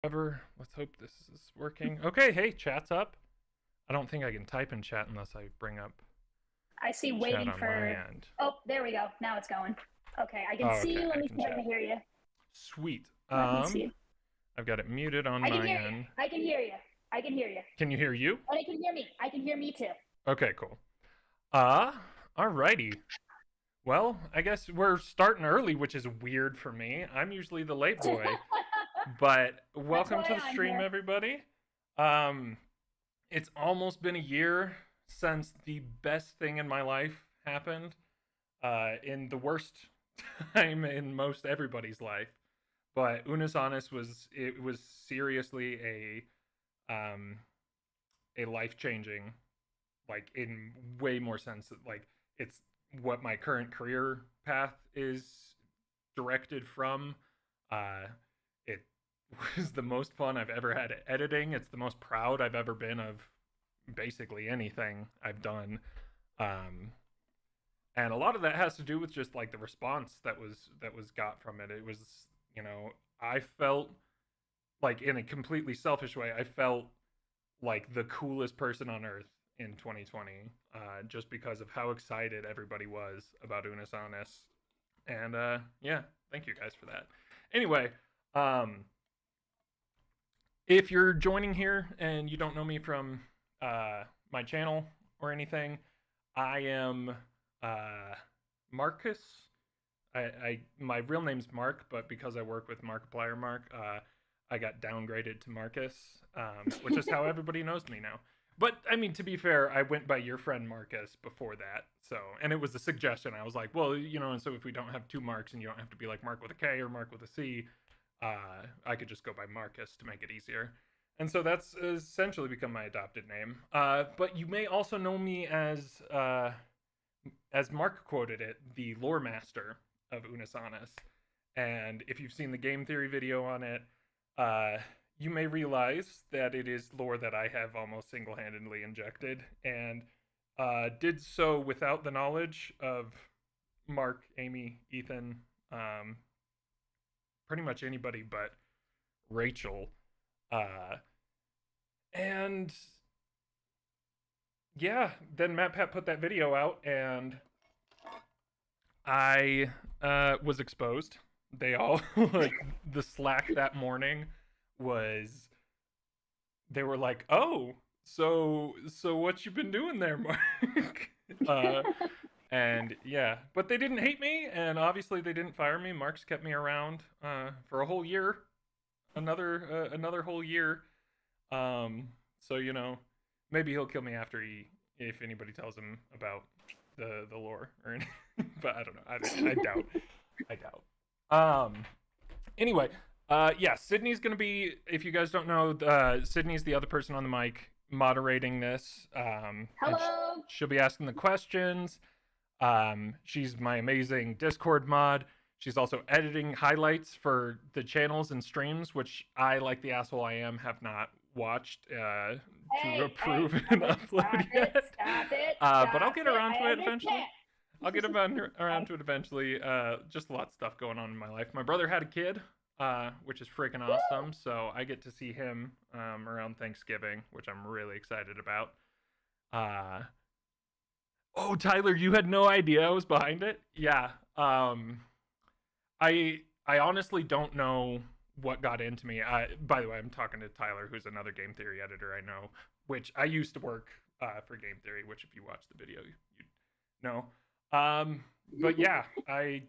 Let's hope this is working. Okay, hey, chat's up. I don't think I can type in chat unless I bring up I see chat waiting on my for. end. Oh, there we go. Now it's going. Okay, I can Oh, see okay, you. Let I me can see if I can chat. hear you. Sweet. Let me see. I've got it muted on I can my hear you. end. I can hear you. I can hear you. Can you hear you? And I can hear me. I can hear me too. Okay, cool. Uh, Alrighty. Well, I guess we're starting early, which is weird for me. I'm usually the late boy. But That's welcome why to the I'm stream, here. everybody. Um, it's almost been a year since the best thing in my life happened. In the worst time in most everybody's life. But Unis Honest was seriously um a life changing, like in way more sense. Like it's what my current career path is directed from. It was the most fun I've ever had editing. It's the most proud I've ever been of basically anything I've done. Um, and a lot of that has to do with just like the response that was got from it. It was, you know, I felt like in a completely selfish way, I felt like the coolest person on earth in 2020, just because of how excited everybody was about Unis Honest. And yeah, thank you guys for that. Anyway, um, if you're joining here and you don't know me from my channel or anything, I am uh, Marcus. My real name's Mark, but because I work with Markiplier Mark, I got downgraded to Marcus, which is how everybody knows me now. But I mean, to be fair, I went by your friend Marcus before that. So, and it was a suggestion. I was like, well, and so if we don't have two Marks and you don't have to be like Mark with a K or Mark with a C, I could just go by Marcus to make it easier. And so that's essentially become my adopted name. But you may also know me as Mark quoted it, the lore master of Unis Honest. And if you've seen the game theory video on it, uh, you may realize that it is lore that I have almost single handedly injected, and did so without the knowledge of Mark, Amy, Ethan, um, pretty much anybody but Rachel. Uh, and yeah, then Matt Pat put that video out, and I was exposed. They all like the Slack that morning was they were like, "Oh, so what you been doing there, Mark?" uh, and yeah, but they didn't hate me, and obviously they didn't fire me. Mark's kept me around for a whole year, another whole year. Um, so maybe he'll kill me after he if anybody tells him about the lore or anything. But I don't know. I doubt. I doubt. Um. Anyway, yeah, Sydney's gonna be. If you guys don't know, Sydney's the other person on the mic moderating this. And Hello. she'll be asking the questions. She's my amazing Discord mod. She's also editing highlights for the channels and streams, which I, like the asshole I am, have not watched to Hey, hey, approve stop and it, upload stop it, yet. stop it, But I'll stop get it. around to I it eventually. understand. I'll get around to it eventually. Just a lot of stuff going on in my life. My brother had a kid, which is freaking Woo! awesome. So I get to see him around Thanksgiving, which I'm really excited about. Uh, oh, Tyler, you had no idea I was behind it? Yeah. I honestly don't know what got into me. By the way, I'm talking to Tyler, who's another game theory editor I know, which I used to work for game theory. Which, if you watch the video, you know. Um, but yeah, I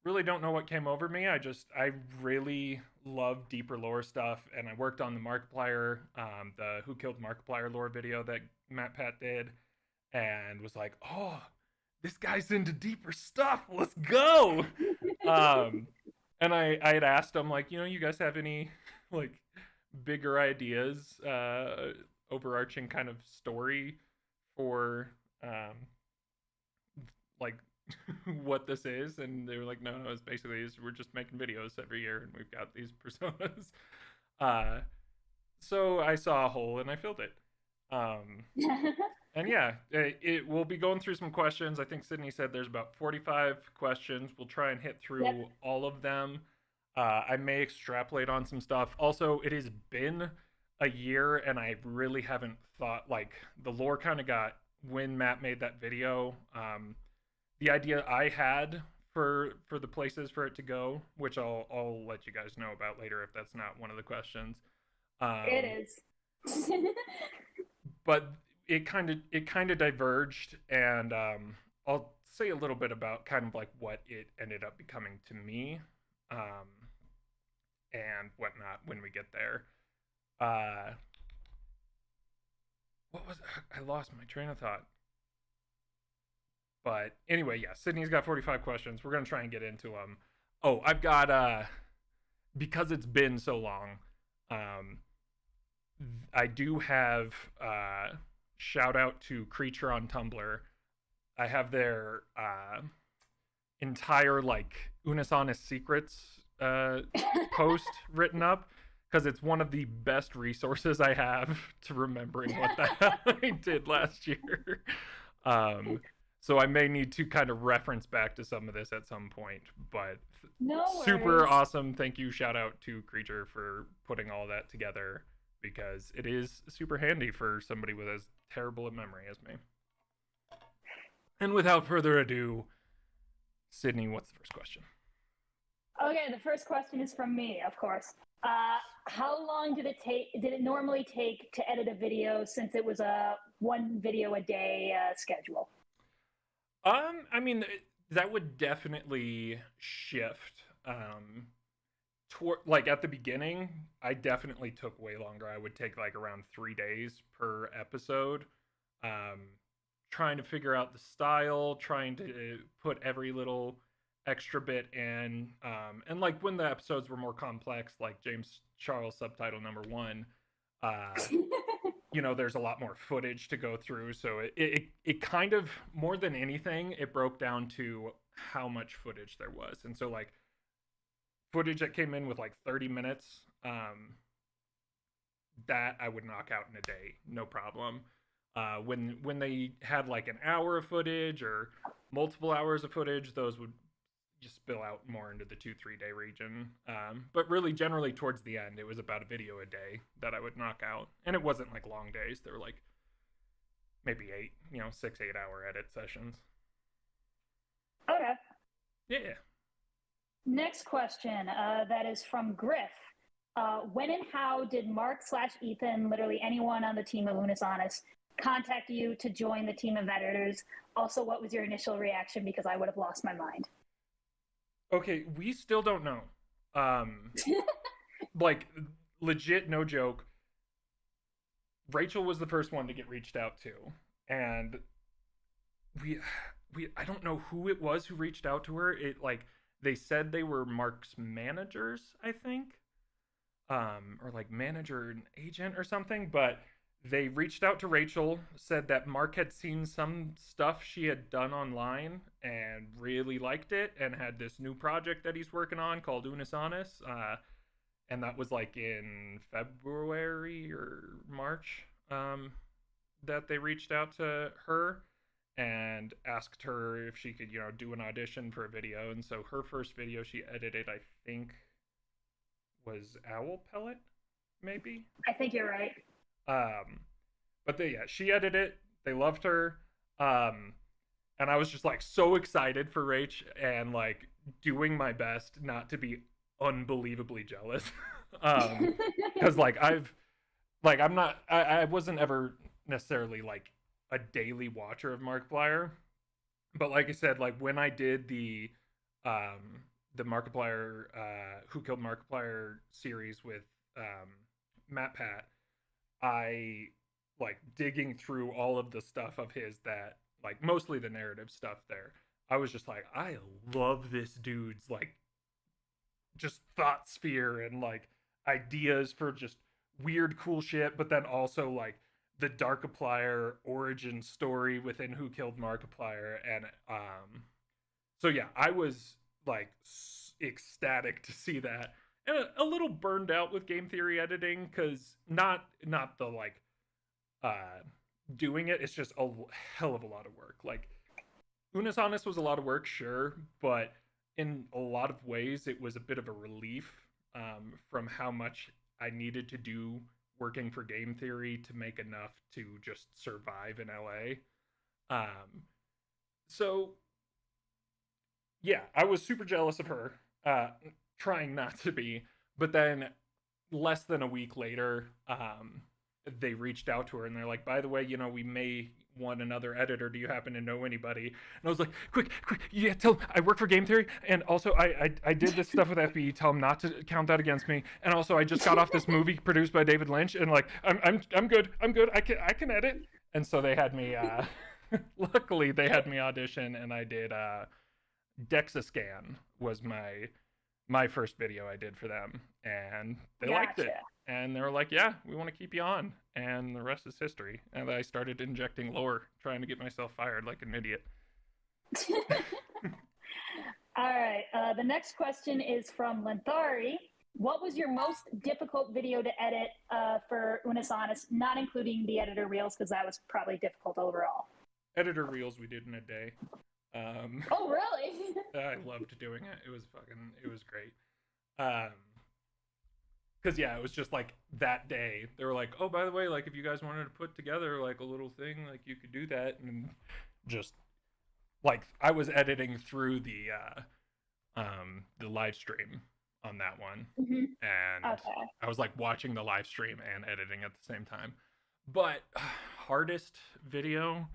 really don't know what came over me. I really love deeper lore stuff, and I worked on the Markiplier, the Who Killed Markiplier lore video that Matt Pat did, and was like, oh, this guy's into deeper stuff. Let's go. Um, and I had asked him like, you guys have any like bigger ideas, overarching kind of story for like what this is, and they were like, no, it's basically we're just making videos every year, and we've got these personas. Uh, so I saw a hole and I filled it. Um, and yeah, it will be going through some questions. I think Sydney said there's about 45 questions. We'll try and hit Yep. through all of them. I may extrapolate on some stuff. Also, it has been a year, and I really haven't thought, like, the lore kind of got when Matt made that video. The idea I had for the places for it to go, which I'll let you guys know about later if that's not one of the questions. It is. But it kind of diverged, and I'll say a little bit about kind of like what it ended up becoming to me, um, and whatnot when we get there. Uh, what was I lost my train of thought. But anyway, yeah, Sydney's got 45 questions. We're gonna try and get into them. Oh, I've got because it's been so long. Um, I do have shout out to Creature on Tumblr. I have their entire like Unisonus secrets post written up because it's one of the best resources I have to remembering what the hell I did last year. So I may need to kind of reference back to some of this at some point, but No super worries. awesome. Thank you. Shout out to Creature for putting all that together because it is super handy for somebody with as terrible a memory as me. And without further ado, Sydney, what's the first question? Okay, the first question is from me, of course. How long did it take? Did it normally take to edit a video since it was a one video a day schedule? I mean, that would definitely shift. Like at the beginning, I definitely took way longer. I would take like around 3 days per episode, um, trying to figure out the style, trying to put every little extra bit in, and like when the episodes were more complex, like James Charles subtitle number 1, uh, there's a lot more footage to go through. So it kind of more than anything, it broke down to how much footage there was, and so like footage that came in with like 30 minutes, that I would knock out in a day, no problem. When they had like an hour of footage or multiple hours of footage, those would just spill out more into the 2-3 day region. But really, generally towards the end, it was about a video a day that I would knock out, and it wasn't like long days. They were like maybe 6-8 hour edit sessions. Okay. Yeah. Next question. That is from Griff. When and how did Mark/Ethan, literally anyone on the team of Unisonus, contact you to join the team of editors? Also, what was your initial reaction? Because I would have lost my mind. Okay, we still don't know. Like legit, no joke. Rachel was the first one to get reached out to, and we I don't know who it was who reached out to her. It like they said they were Mark's managers, I think, or like manager and agent or something. But they reached out to Rachel, said that Mark had seen some stuff she had done online and really liked it, and had this new project that he's working on called Unisonus. And that was like in February or March, that they reached out to her and asked her if she could, do an audition for a video. And so her first video she edited, I think, was Owl Pellet, maybe. I think you're right. But she edited it. They loved her. And I was just like so excited for Rach and like doing my best not to be unbelievably jealous. Because like I wasn't ever necessarily like a daily watcher of Markiplier, but like I said, like when I did the Markiplier Who Killed Markiplier series with Matt Pat, I like digging through all of the stuff of his that like mostly the narrative stuff there. I was just like, I love this dude's like just thought sphere and like ideas for just weird cool shit, but then also like the Darkiplier origin story within Who Killed Markiplier. And so yeah, I was like ecstatic to see that, and a little burned out with game theory editing because not the like doing it's just a hell of a lot of work. Like Unisonus was a lot of work, sure, but in a lot of ways, it was a bit of a relief from how much I needed to do working for Game Theory to make enough to just survive in LA. So yeah, I was super jealous of her, trying not to be. But then less than a week later, they reached out to her and they're like, by the way, we may want another editor. Do you happen to know anybody? And I was like, quick, yeah, tell them I work for Game Theory, and also I did this stuff with FBE. Tell them not to count that against me. And also I just got off this movie produced by David Lynch, and like I'm good. I can edit. And so they had me. Luckily, they had me audition, and I did. DexaScan was my first video I did for them, and they liked it, and they were like, yeah, we want to keep you on, and the rest is history. And I started injecting lore, trying to get myself fired like an idiot. All right, the next question is from Lenthari. What was your most difficult video to edit for Unus Annus, not including the editor reels, because that was probably difficult overall? Editor reels we did in a day. Oh, really? I loved doing it. It was great. Because yeah, it was just like that day. They were like, oh, by the way, like if you guys wanted to put together like a little thing, like you could do that. And just like I was editing through the live stream on that one. Mm-hmm. And I was like watching the live stream and editing at the same time. But hardest video.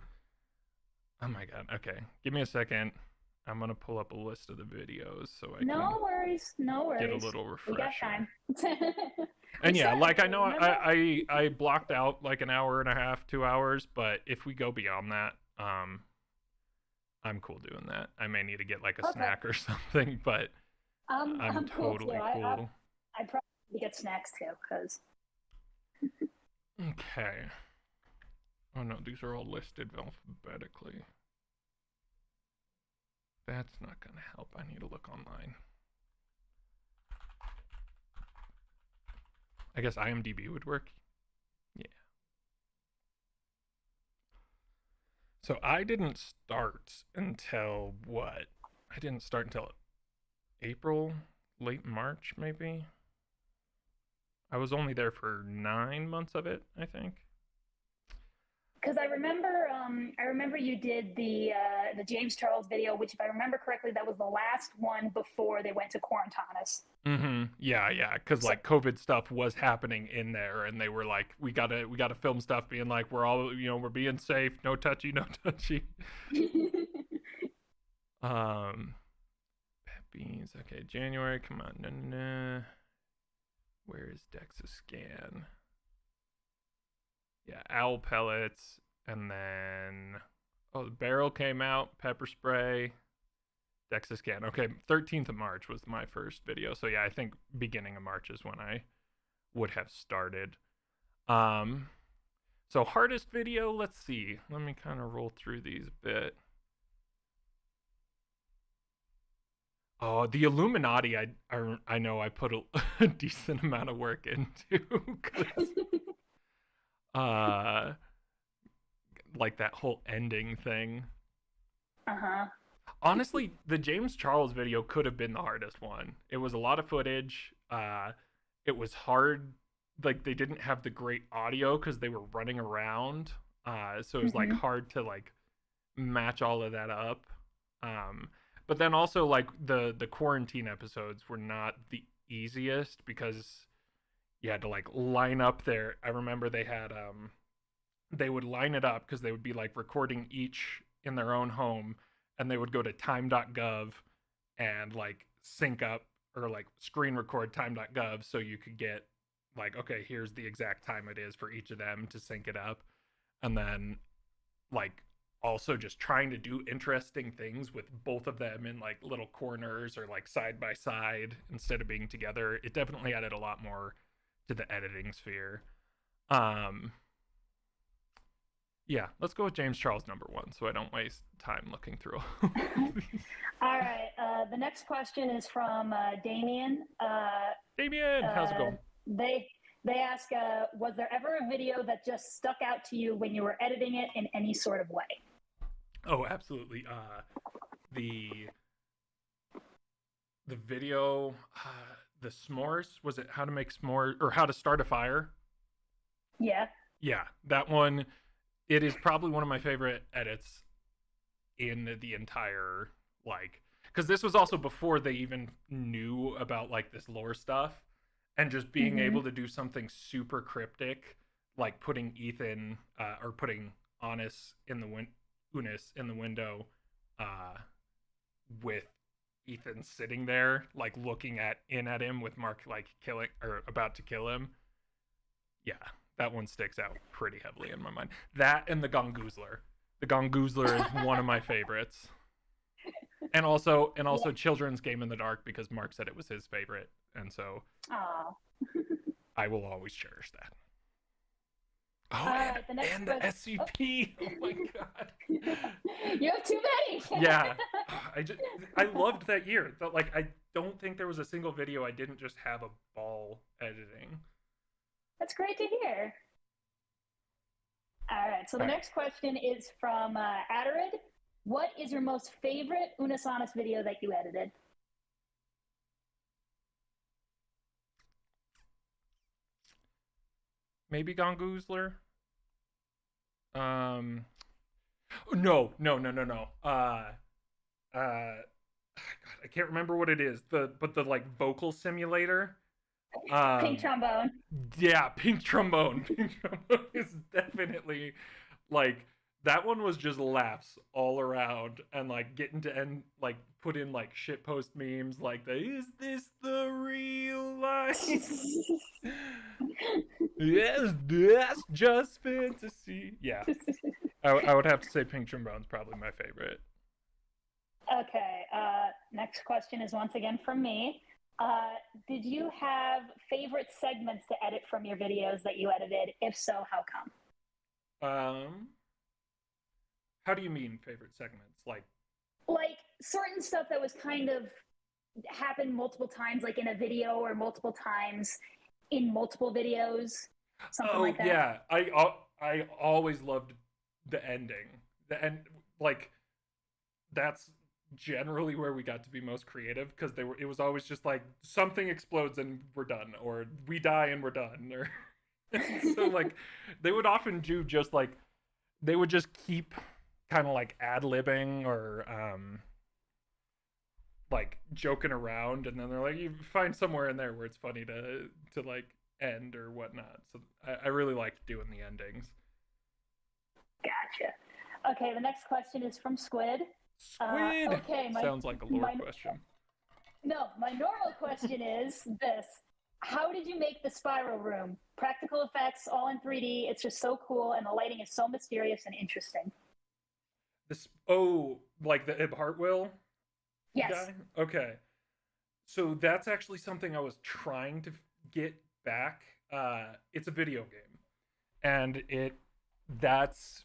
Oh my god. Okay. Give me a second. I'm going to pull up a list of the videos so I No worries. get a little refresher. We got time. And yeah, like I know I blocked out like an hour and a half, 2 hours, but if we go beyond that, I'm cool doing that. I may need to get like a snack or something, but I'm totally cool. I probably get snacks too, because... Okay. Oh no, these are all listed alphabetically. That's not going to help. I need to look online. I guess IMDb would work. Yeah. So I didn't start until what? I didn't start until April, late March, maybe. I was only there for 9 months of it, I think. Because I remember you did the James Charles video, which, if I remember correctly, that was the last one before they went to Quarantinus. Mm-hmm. Yeah. Because like COVID stuff was happening in there, and they were like, we gotta film stuff, being like, we're all, we're being safe, no touchy. Beans. Okay, January. Come on. No. Where is DexaScan? Yeah, owl pellets, and then the barrel came out, pepper spray, DexaScan. Okay, 13th of March was my first video. So yeah, I think beginning of March is when I would have started. So hardest video, let's see. Let me kind of roll through these a bit. Oh, the Illuminati, I know I put a decent amount of work into. Like that whole ending thing. Honestly, the James Charles video could have been the hardest one. It was a lot of footage. It was hard. Like they didn't have the great audio because they were running around. So it was like hard to like match all of that up. But then also like the quarantine episodes were not the easiest because you had to like line up there. I remember they had they would line it up because they would be like recording each in their own home, and they would go to time.gov and like sync up or like screen record time.gov so you could get like, okay, here's the exact time it is for each of them to sync it up. And then like also just trying to do interesting things with both of them in like little corners or like side by side instead of being together. It definitely added a lot more to the editing sphere. Yeah, let's go with James Charles number 1 so I don't waste time looking through. All right, the next question is from Damien. Damien, how's it going? They ask, was there ever a video that just stuck out to you when you were editing it in any sort of way? Oh, absolutely. The video, the s'mores, was it how to make s'mores or how to start a fire? Yeah. Yeah, that one. It is probably one of my favorite edits in the entire, like, because this was also before they even knew about like this lore stuff, and just being Mm-hmm. able to do something super cryptic, like putting Ethan or putting Honest in the Unis in the window, uh, with Ethan sitting there, like looking in at him with Mark like killing or about to kill him. Yeah, that one sticks out pretty heavily in my mind. That and the Gongoozler. The Gongoozler is one of my favorites. And also Yeah. Children's Game in the Dark because Mark said it was his favorite, and so Oh. I will always cherish that. All Oh, right. The next and the question. SCP. Oh my god. You have too many. Yeah, I loved that year. But like I don't think there was a single video I didn't just have a ball editing. That's great to hear. All right. So the All right, next question is from Adarid. What is your most favorite Unisonus video that you edited? maybe Gongoozler. Um, no. God, I can't remember what it is. The like vocal simulator. Pink Um, trombone. yeah, Pink Trombone. Pink Trombone is definitely like that one was just laughs all around and like getting to end like put in like shit post memes like the is this the real life? Yes, that's just fantasy. Yeah, I would have to say Pink Trombone's probably my favorite. Okay. Next question is once again from me. Did you have favorite segments to edit from your videos that you edited? If so, how come? Um, how do you mean favorite segments? Like certain stuff that was kind of happened multiple times, like in a video or multiple times in multiple videos, something oh like that. yeah, I always loved the ending. The end, like that's generally where we got to be most creative because they were. It was always just like something explodes and we're done, or we die and we're done, or so like they would often do just like they would just keep kind of like ad libbing or like joking around, and then they're like you find somewhere in there where it's funny to like end or whatnot. So I really liked doing the endings. Gotcha. Okay, the next question is from Squid. Squid Okay, sounds like a lore my question. no, my normal question is this: how did you make the spiral room? Practical effects, all in 3D. It's just so cool, and the lighting is so mysterious and interesting. This like the Ib Hartwell Yes. guy. Okay, so that's actually something I was trying to get back. It's a video game, and that's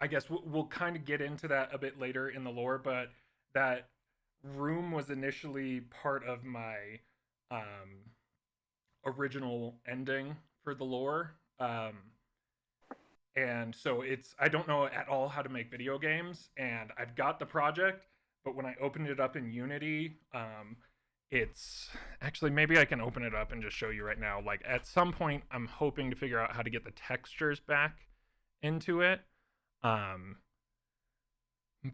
I guess we'll kind of get into that a bit later in the lore, but that room was initially part of my um, original ending for the lore. And so I don't know at all how to make video games, and I've got the project, but when I opened it up in Unity, it's actually maybe I can open it up and just show you right now. Like at some point, I'm hoping to figure out how to get the textures back into it. Um,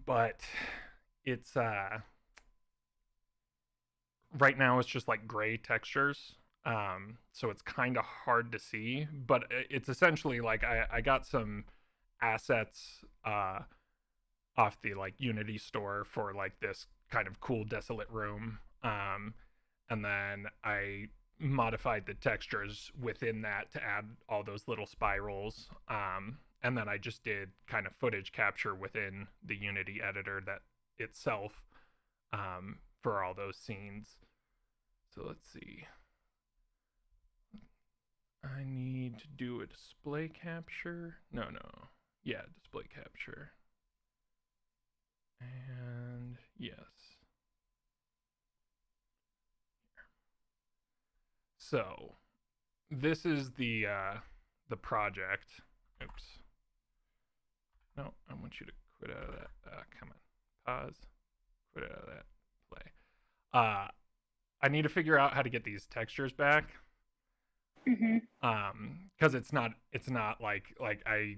but it's right now it's just like gray textures. So it's kind of hard to see, but it's essentially like I got some assets off the like Unity store for like this kind of cool desolate room. And then I modified the textures within that to add all those little spirals. And then I just did kind of footage capture within the Unity editor that itself for all those scenes. So let's see. I need to do a display capture. No. Yeah, display capture. And yes. So this is the project. Oops. No, I want you to quit out of that. Come on. Pause. Quit out of that. Play. I need to figure out how to get these textures back. Because it's not like I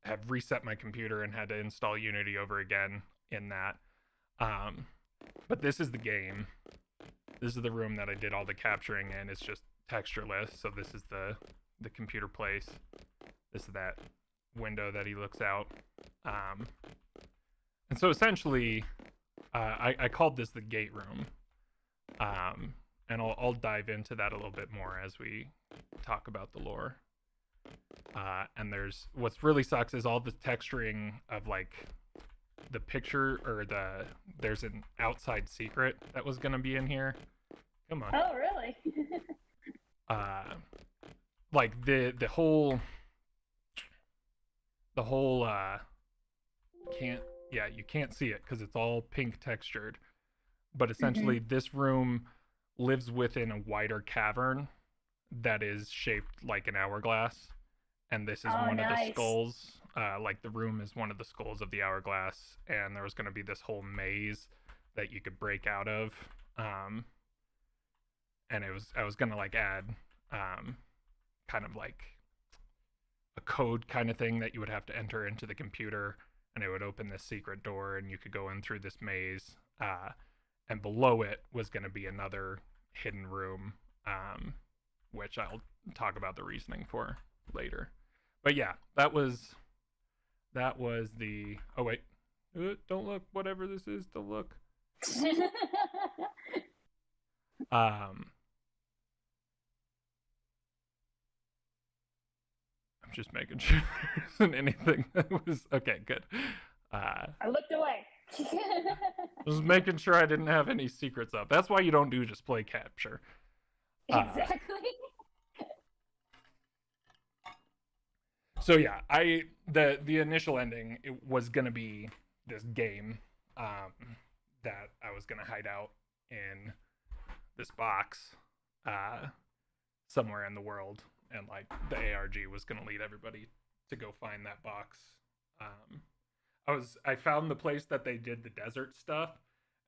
have reset my computer and had to install Unity over again in that. But this is the game. This is the room that I did all the capturing in. It's just textureless. So this is the computer place. This is that window that he looks out. And so essentially, I called this the gate room. And I'll dive into that a little bit more as we talk about the lore. And what's really sucks is all the texturing of like the picture or there's an outside secret that was gonna be in here. Come on. Oh, really? Like the whole you can't see it because it's all pink textured. But essentially this room lives within a wider cavern that is shaped like an hourglass, and this is one of the skulls. Like the room is one of the skulls of the hourglass, and there was going to be this whole maze that you could break out of. And I was going to like add kind of like a code kind of thing that you would have to enter into the computer, and it would open this secret door, and you could go in through this maze. And below it was going to be another hidden room, which I'll talk about the reasoning for later. But yeah, that was the... Oh, wait. Don't look. Whatever this is, don't look. I'm just making sure there isn't anything that was... Okay, good. I looked away. Just making sure I didn't have any secrets up. That's why you don't do display capture. Exactly. So yeah, the initial ending, it was gonna be this game that I was gonna hide out in this box somewhere in the world, and like the ARG was gonna lead everybody to go find that box. I found the place that they did the desert stuff,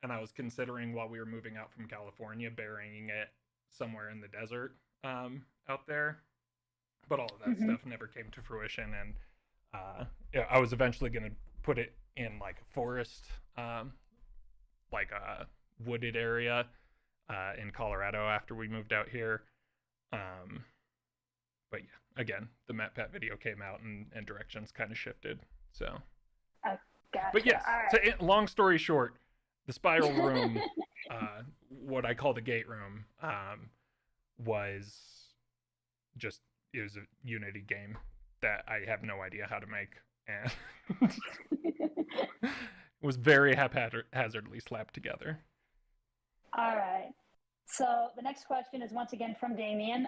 and I was considering while we were moving out from California burying it somewhere in the desert out there, but all of that stuff never came to fruition. And I was eventually going to put it in like a forest, like a wooded area in Colorado after we moved out here. But yeah, again, the MatPat video came out and directions kind of shifted. So, gotcha. But yes, right. So long story short, the spiral room, what I call the gate room, was just, it was a Unity game that I have no idea how to make, and it was very haphazardly slapped together. All right. So the next question is once again from Damien.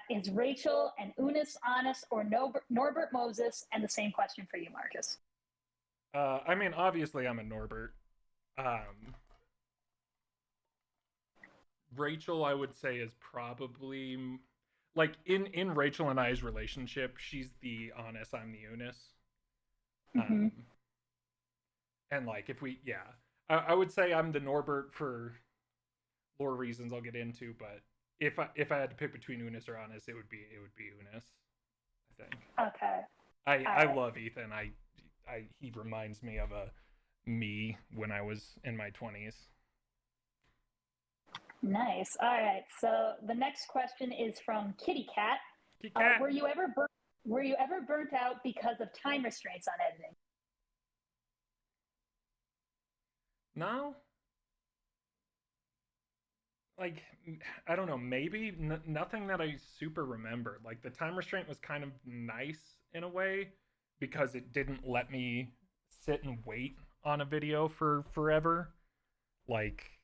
Is Rachel and Unis honest or Norbert Moses? And the same question for you, Marcus. I mean, obviously I'm a Norbert. Rachel, I would say, is probably, like, in Rachel and I's relationship, she's the honest, I'm the Unis. And like, if we, yeah, I would say I'm the Norbert for lore reasons I'll get into, but if I had to pick between Unis or honest, it would be Unis, I think. Okay. I love Ethan. He reminds me of me when I was in my 20s. Nice. All right. So the next question is from Kitty Cat. Kitty Cat. Were you ever burnt out because of time restraints on editing? No. Like, I don't know, maybe nothing that I super remember. Like, the time restraint was kind of nice in a way because it didn't let me sit and wait on a video for forever. Like,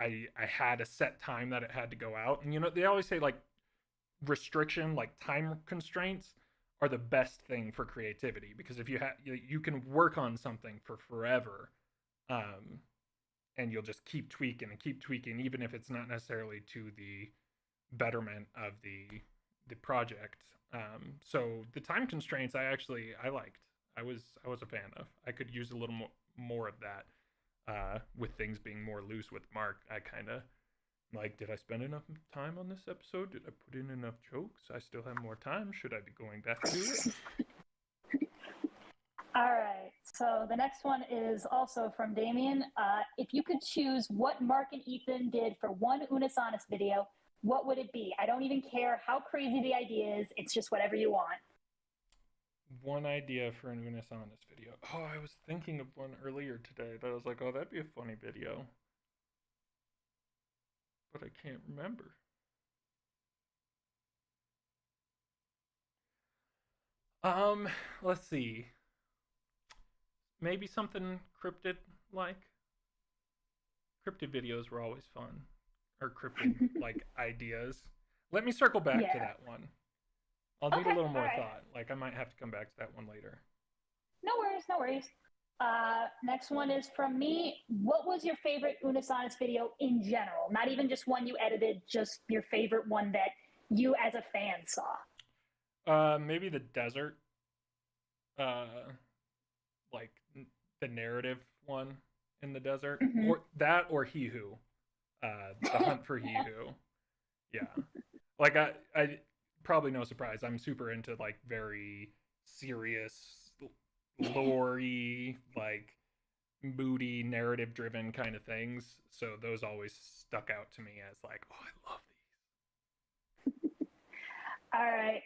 I had a set time that it had to go out. And, you know, they always say, like, restriction, like time constraints are the best thing for creativity, because if you can work on something for forever, and you'll just keep tweaking and keep tweaking, even if it's not necessarily to the betterment of the project. So the time constraints I liked. I was a fan of. I could use a little more of that. with things being more loose with Mark, I kind of like, did I spend enough time on this episode? Did I put in enough jokes? I still have more time. Should I be going back to it? All right. So the next one is also from Damien. If you could choose what Mark and Ethan did for one Unisonus video, what would it be? I don't even care how crazy the idea is. It's just whatever you want. One idea for an Unisonus video. Oh, I was thinking of one earlier today that I was like, oh, that'd be a funny video. But I can't remember. Let's see. Maybe something cryptid like. Cryptid videos were always fun. Or cryptid like ideas. Let me circle back to that one. I'll need a little more thought. Like, I might have to come back to that one later. No worries, no worries. Next one is from me. What was your favorite Unisonus video in general? Not even just one you edited, just your favorite one that you as a fan saw. Maybe the desert. Like the narrative one in the desert. Mm-hmm. Or that or He Who. The hunt for He Who. Yeah. Like I probably no surprise. I'm super into like very serious, lore-y, like moody, narrative-driven kind of things. So those always stuck out to me as like, oh, I love these. All right.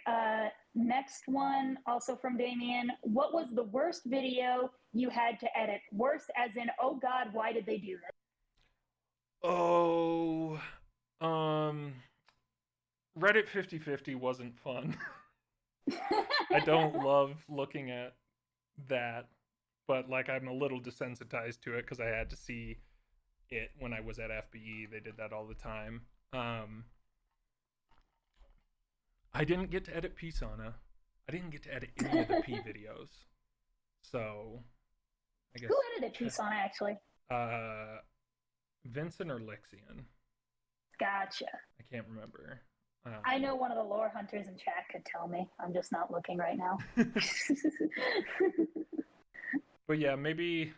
Next one, also from Damien. What was the worst video you had to edit? Worst as in, oh God, why did they do this? Oh, Reddit 50/50 wasn't fun. I don't love looking at that, but like I'm a little desensitized to it because I had to see it when I was at FBE. They did that all the time. I didn't get to edit Pisana. I didn't get to edit any of the P videos. So I guess who edited Pisana actually? Vincent or Lixian. Gotcha. I can't remember. I know one of the lore hunters in chat could tell me. I'm just not looking right now. But yeah, maybe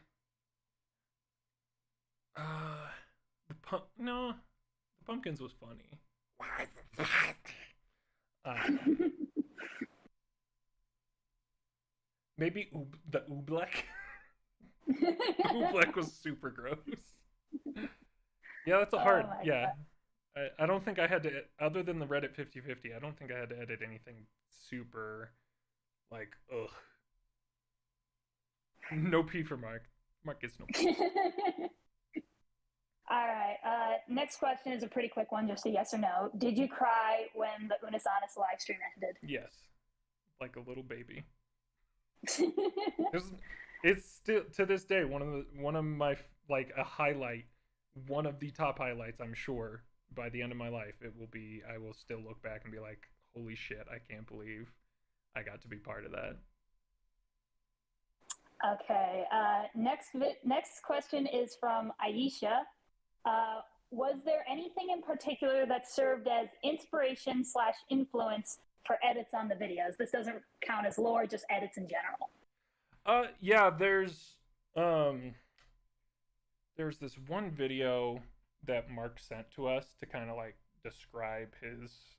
the pumpkins was funny. Maybe the Oobleck. Oobleck was super gross. Yeah, that's a hard. Yeah. I don't think I had to, other than the Reddit 50/50, I don't think I had to edit anything super, like, ugh. No P for Mark. Mark gets no P. All right. Next question is a pretty quick one, just a yes or no. Did you cry when the Unisonus live stream ended? Yes. Like a little baby. It's still, to this day, one of my, like, a highlight, one of the top highlights, I'm sure. By the end of my life, I will still look back and be like, holy shit, I can't believe I got to be part of that. Okay. Next question is from Aisha. Was there anything in particular that served as inspiration/influence for edits on the videos? This doesn't count as lore, just edits in general. Yeah, there's this one video that Mark sent to us to kind of like describe his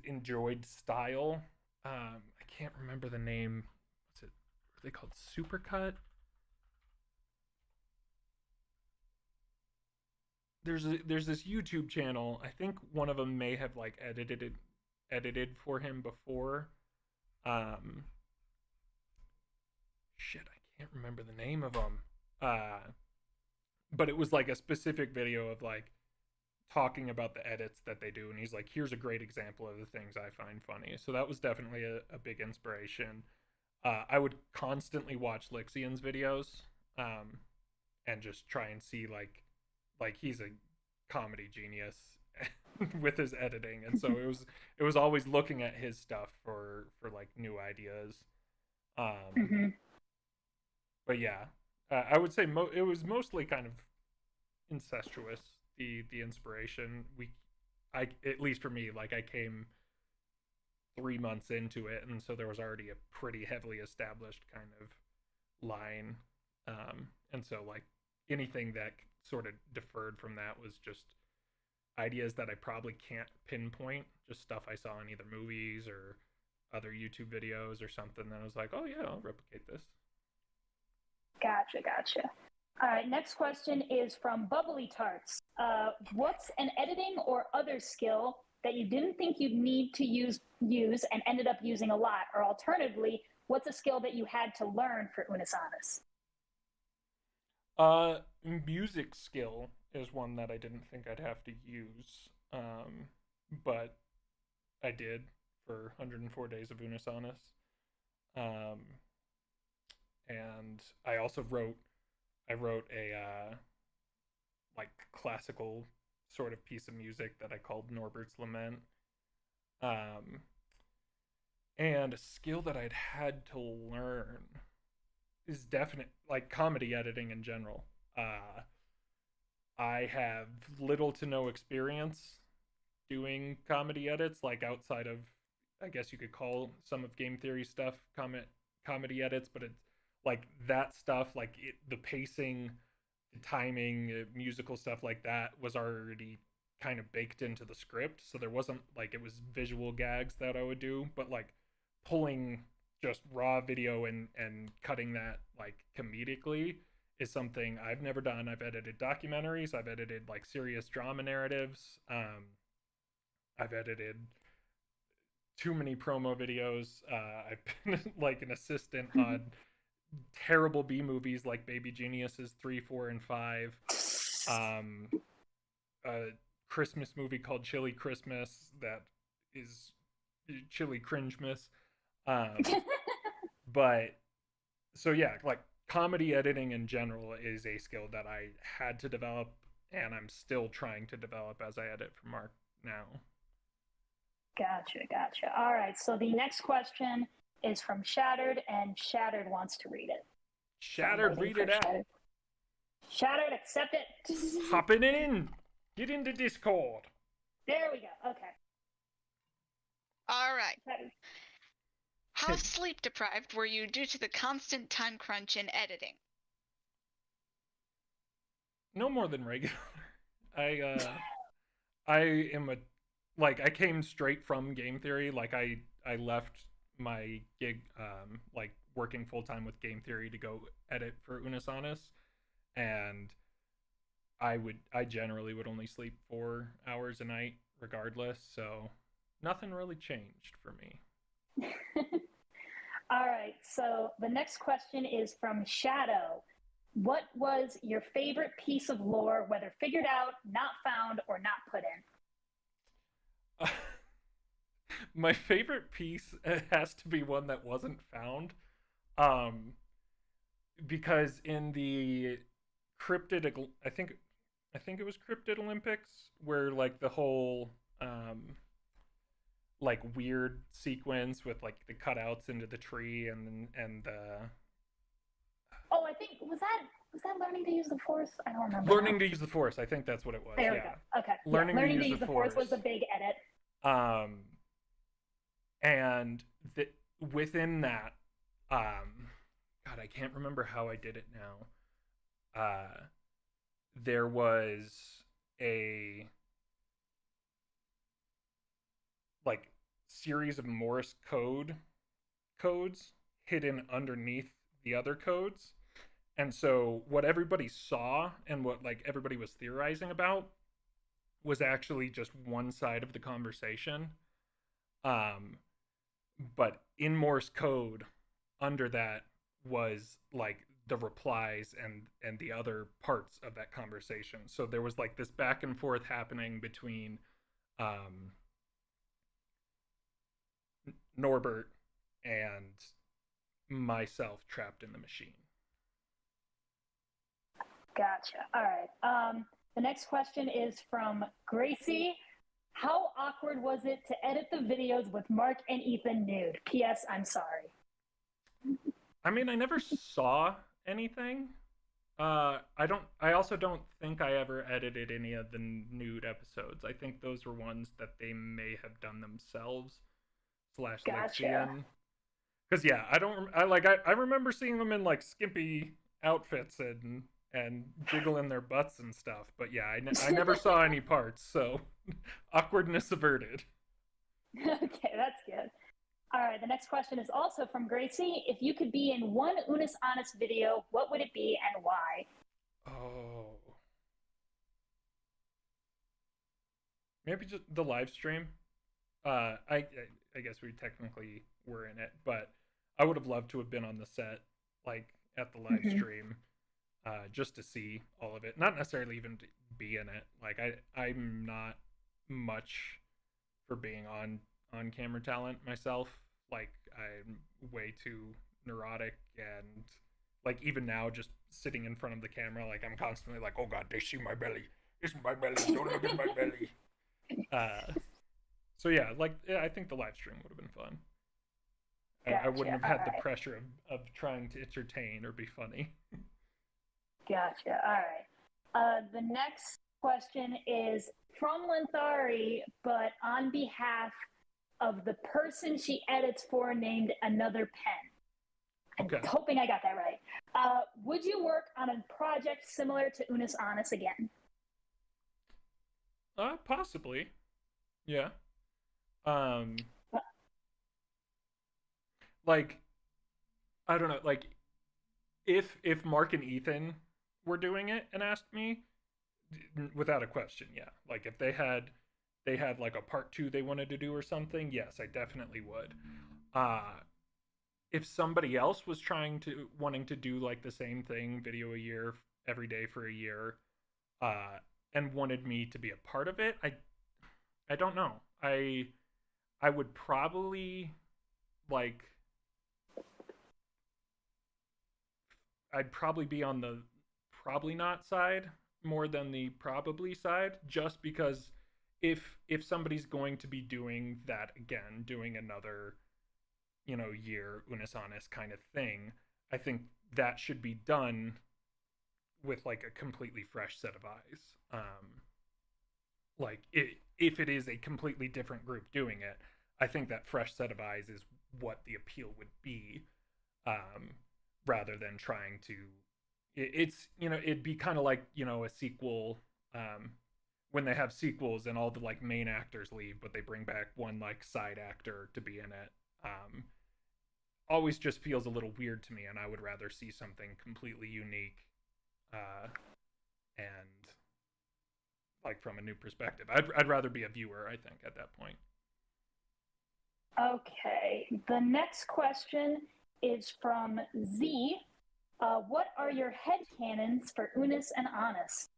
enjoyed style. I can't remember the name. What's it? Are they called Supercut? There's this YouTube channel. I think one of them may have like edited for him before. Shit, I can't remember the name of them. But it was like a specific video of like talking about the edits that they do, and he's like, here's a great example of the things I find funny. So that was definitely a big inspiration. I would constantly watch Lixian's videos and just try and see like he's a comedy genius with his editing, and so it was always looking at his stuff for like new ideas. But yeah, I would say it was mostly kind of incestuous, the inspiration. At least for me, like I came 3 months into it, and so there was already a pretty heavily established kind of line. And so like anything that sort of deferred from that was just ideas that I probably can't pinpoint, just stuff I saw in either movies or other YouTube videos or something. That I was like, oh yeah, I'll replicate this. Gotcha. All right, next question is from Bubbly Tarts. What's an editing or other skill that you didn't think you'd need to use and ended up using a lot? Or alternatively, what's a skill that you had to learn for Unisonis? Music skill is one that I didn't think I'd have to use, but I did for 104 Days of Unisonis. Um, and I also wrote a like classical sort of piece of music that I called Norbert's Lament. Um, and a skill that I'd had to learn is definite, like comedy editing in general. I have little to no experience doing comedy edits, like outside of, I guess you could call some of game theory stuff comedy edits, but it's like that stuff, like the pacing, the timing, musical stuff like that was already kind of baked into the script. So there wasn't like, it was visual gags that I would do, but like pulling just raw video and cutting that like comedically is something I've never done. I've edited documentaries, I've edited like serious drama narratives, I've edited too many promo videos. I've been like an assistant on terrible B movies like Baby Geniuses 3, 4, and 5. A Christmas movie called Chili Christmas that is chili cringemas. But so yeah, like comedy editing in general is a skill that I had to develop, and I'm still trying to develop as I edit for Mark now. Gotcha. All right, so the next question is from Shattered, and Shattered wants to read it. Shattered, read it out. Shattered, accept it. Hopping in. Get into Discord. There we go. Okay. All right. Shattered. How sleep deprived were you due to the constant time crunch in editing? No more than regular. I am a, like, I came straight from game theory. Like I left my gig, like working full time with game theory to go edit for Unisonis, and I generally would only sleep 4 hours a night regardless. So nothing really changed for me. All right, so the next question is from Shadow. What was your favorite piece of lore, whether figured out, not found, or not put in? My favorite piece has to be one that wasn't found, because in the cryptid, I think it was Cryptid Olympics, where like the whole like weird sequence with like the cutouts into the tree and the Oh, I think was that learning to use the Force? I don't remember. Learning to use the Force. I think that's what it was. There yeah. we go. Okay. Learning to use the Force was a big edit. And within that, God, I can't remember how I did it now. There was a like series of Morse codes hidden underneath the other codes. And so what everybody saw and what like everybody was theorizing about was actually just one side of the conversation. But in Morse code under that was like the replies and the other parts of that conversation. So there was like this back and forth happening between Norbert and myself trapped in the machine. Gotcha. All right. The next question is from Gracie. How awkward was it to edit the videos with Mark and Ethan nude? P.S. I'm sorry. I mean, I never saw anything. I also don't think I ever edited any of the nude episodes. I think those were ones that they may have done themselves / Gotcha. Lexian. Because yeah, I remember seeing them in like skimpy outfits and jiggling their butts and stuff. But yeah, I never saw any parts, so awkwardness averted. Okay, that's good. All right, the next question is also from Gracie. If you could be in one Unis Honest video, what would it be and why? Oh, maybe just the live stream. I guess we technically were in it, but I would have loved to have been on the set, like at the live Mm-hmm. stream, just to see all of it. Not necessarily even to be in it. Like I'm not much for being on camera talent myself. Like I'm way too neurotic and like even now just sitting in front of the camera, like I'm constantly like, oh god, they see my belly. It's my belly. Don't look at my belly. Uh, so yeah, like yeah, I think the live stream would have been fun. I wouldn't Gotcha. have All had the right. pressure of trying to entertain or be funny. Gotcha. All right. The next question is from Linthari, but on behalf of the person she edits for named Another Pen. I'm Okay. hoping I got that right. Would you work on a project similar to Unis Honest again? Possibly. Yeah. Um, like I don't know, like if Mark and Ethan were doing it and asked me, without a question, yeah. Like if they had like a part 2 they wanted to do or something, yes, I definitely would. Uh if somebody else was wanting to do like the same thing, video a year every day for a year, uh and wanted me to be a part of it, I don't know. I would probably like I'd probably be on the probably not side more than the probably side, just because if somebody's going to be doing that again, doing another, year Unis Honest kind of thing, I think that should be done with like a completely fresh set of eyes. Like if it is a completely different group doing it, I think that fresh set of eyes is what the appeal would be, um, rather than trying to. It's it'd be kind of like a sequel, um, when they have sequels and all the like main actors leave, but they bring back one like side actor to be in it. Um, Always just feels a little weird to me, and I would rather see something completely unique, uh, and like from a new perspective. I'd rather be a viewer, I think, at that point. Okay. The next question is from Z. What are your headcanons for Unis and Honest?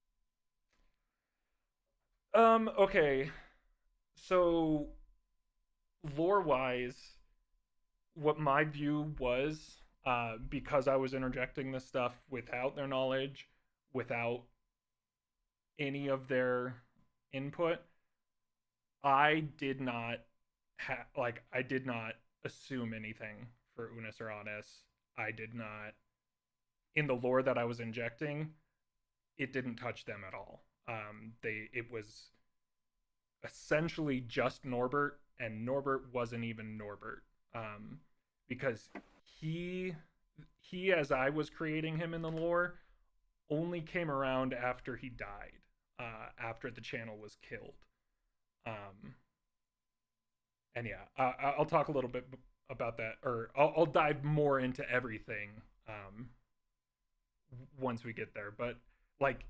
Okay. So lore wise, what my view was, because I was interjecting this stuff without their knowledge, without any of their input, I did not I did not assume anything for Unis or Honest. I did not, in the lore that I was injecting, it didn't touch them at all. It was essentially just Norbert, and Norbert wasn't even Norbert, because he as I was creating him in the lore only came around after he died, after the channel was killed. Um, and yeah, I'll talk a little bit about that, or I'll dive more into everything, once we get there. But like,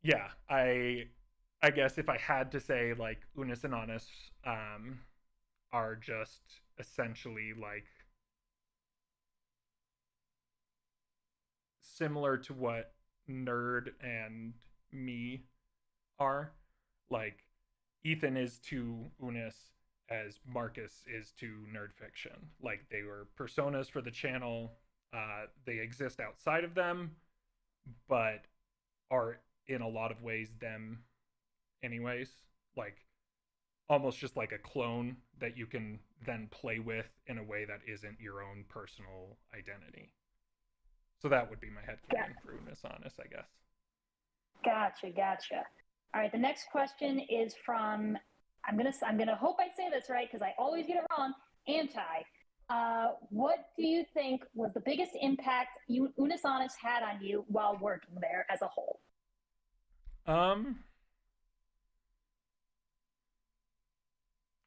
yeah, I guess if I had to say, like, Unis and Honest, are just essentially like similar to what Nerd and me are. Like, Ethan is to Unis as Marcus is to Nerd Fiction. Like, they were personas for the channel. They exist outside of them, but are in a lot of ways them anyways. Like, almost just like a clone that you can then play with in a way that isn't your own personal identity. So that would be my headcanon for Unis Honest, I guess. Gotcha. All right. The next question is from I'm gonna hope I say this right because I always get it wrong. Anti. What do you think was the biggest impact Unis Honest had on you while working there as a whole? Um,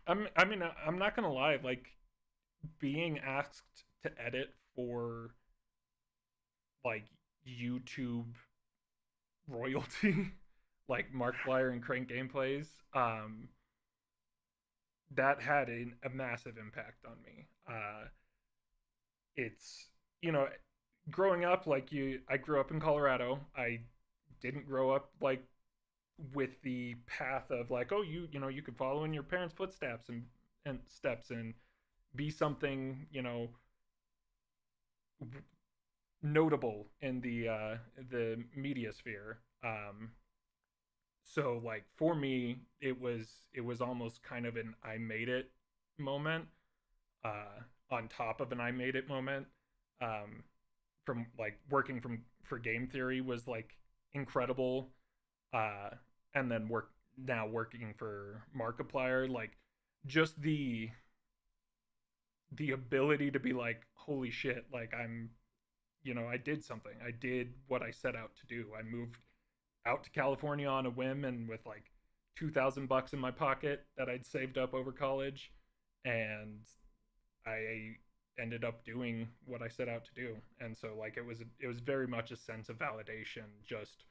I'm not gonna lie. Like being asked to edit for like YouTube royalty, like Markiplier and Crank gameplays, that had a massive impact on me. It's you know, growing up I grew up in Colorado. I didn't grow up like with the path of like, oh, you could follow in your parents' footsteps and be something notable in the media sphere. So like for me, it was almost kind of an I made it moment, on top of an I made it moment. Um, from like working from for game theory was like incredible, uh, and then working for Markiplier, like just the ability to be like, holy shit, like I did something. I did what I set out to do. I moved out to California on a whim and with like $2,000 in my pocket that I'd saved up over college, and I ended up doing what I set out to do. And so like it was very much a sense of validation just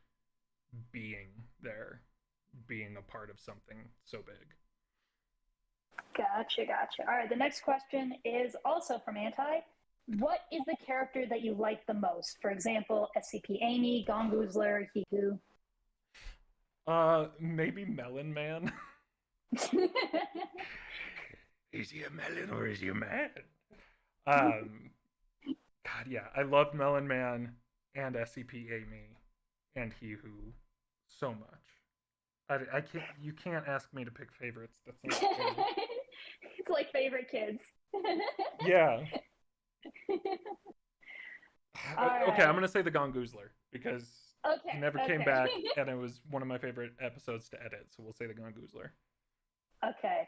being there, being a part of something so big. Gotcha, gotcha. All right, the next question is also from Anti. What is the character that you like the most? For example, SCP Amy, Gongoozler, Hiku. Maybe Melon Man. Is he a melon or is he a man? Um, God, yeah, I loved Melon Man and SCP Amy and He Who so much. I can't. You can't ask me to pick favorites. That's not fair. It's like favorite kids. Yeah. All Okay, I'm right. gonna say the Gongoozler because he Okay, never came okay. back, and it was one of my favorite episodes to edit. So we'll say the Gongoozler. Okay.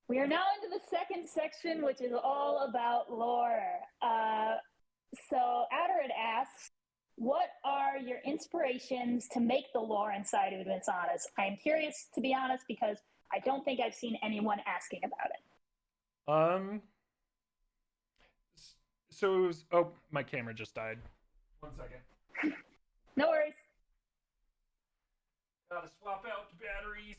We are now into the second section, which is all about lore. So Adderad asks, what are your inspirations to make the lore inside of Honest? I am curious, to be honest, because I don't think I've seen anyone asking about it. Um. So it was. Oh, my camera just died. 1 second. No worries. Gotta swap out the batteries.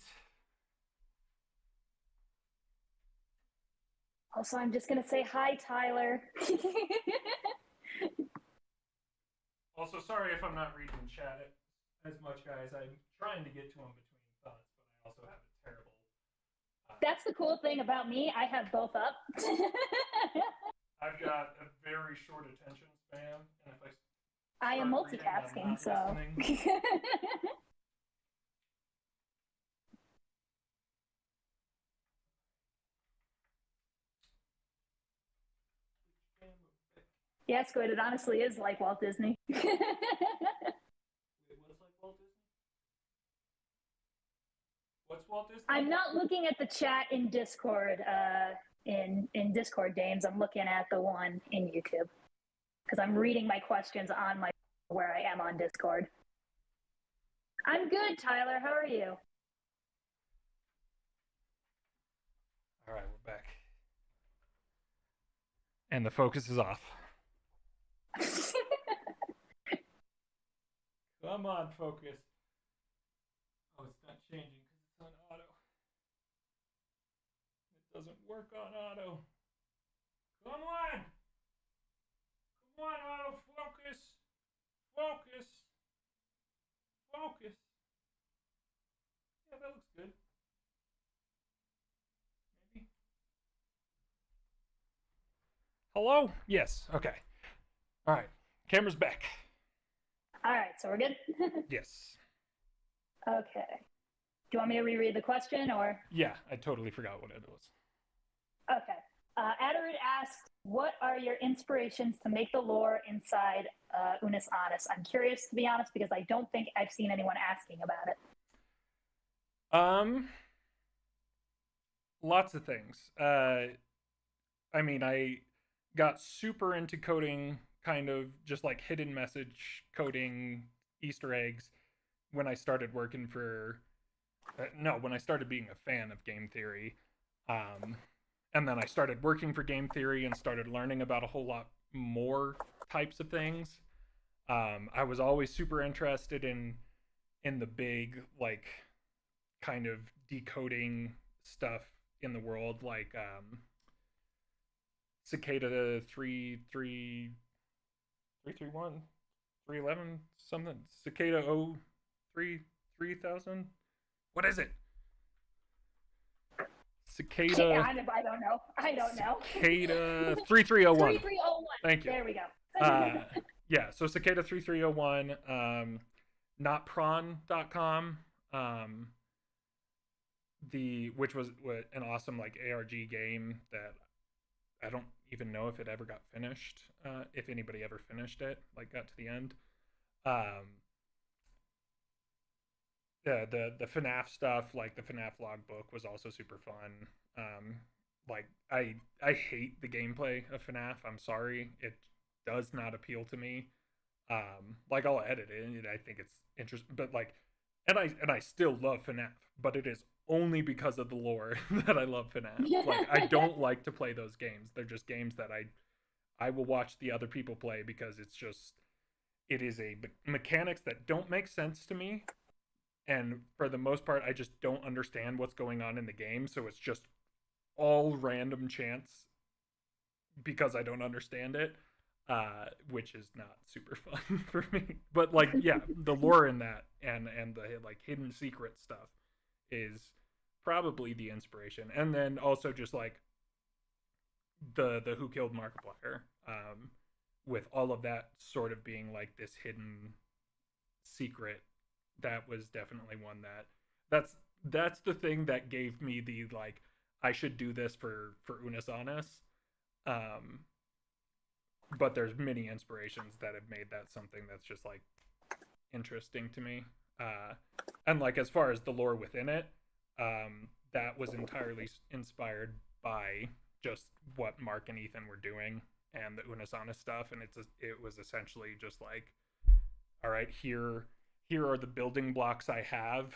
Also, I'm just going to say hi, Tyler. Also, sorry if I'm not reading chat as much, guys. I'm trying to get to them between thoughts, but I also have a terrible. That's the cool thing about me. I have both up. I've got a very short attention span, and if I am start reading, I'm multitasking, not so. listening. Yeah, Squid, it honestly is like Walt Disney. Wait, what is like Walt Disney? What's Walt Disney? I'm not looking at the chat in Discord, in Discord games. I'm looking at the one in YouTube because I'm reading my questions on my where I am on Discord. I'm good, Tyler. How are you? All right, we're back, and the focus is off. Come on, focus. Oh, it's not changing because it's on auto. It doesn't work on auto. Come on! Come on, auto focus! Focus! Focus! Yeah, that looks good. Maybe. Hello? Yes. Okay. All right. Camera's back. All right, so we're good? Yes. Okay. Do you want me to reread the question or? Yeah, I totally forgot what it was. Okay. Adderud asked, what are your inspirations to make the lore inside Unis Honest? I'm curious, to be honest, because I don't think I've seen anyone asking about it. Lots of things. I mean, got super into coding, kind of just like hidden message coding Easter eggs when I started working for no, when I started being a fan of game theory. Um, and then I started working for game theory and started learning about a whole lot more types of things. I was always super interested in the big like kind of decoding stuff in the world, like Cicada 331 311 something, Cicada 3000. What is it? Cicada I don't know. Cicada 3301. 3301. Thank you. There we go. Yeah, so Cicada 3301, notprawn.com, which was an awesome like ARG game that I don't even know if it ever got finished, if anybody ever finished it, like got to the end. The FNAF stuff, like the FNAF logbook, was also super fun. Like I hate the gameplay of FNAF. I'm sorry, it does not appeal to me. Like I'll edit it, and I think it's interesting, but like, and I still love FNAF, but it is only because of the lore that I love FNAF. Like I don't like to play those games. They're just games that I will watch the other people play because it is a mechanics that don't make sense to me, and for the most part I just don't understand what's going on in the game, so it's just all random chance because I don't understand it, which is not super fun for me. But like, yeah, the lore in that and the like hidden secret stuff is probably the inspiration, and then also just like the Who Killed Markiplier, with all of that sort of being like this hidden secret. That was definitely one that's the thing that gave me the like I should do this for Unis Honest. But there's many inspirations that have made that something that's just like interesting to me. And like as far as the lore within it, that was entirely inspired by just what Mark and Ethan were doing and the Unis Honest stuff, and it was essentially just like, all right, here are the building blocks I have.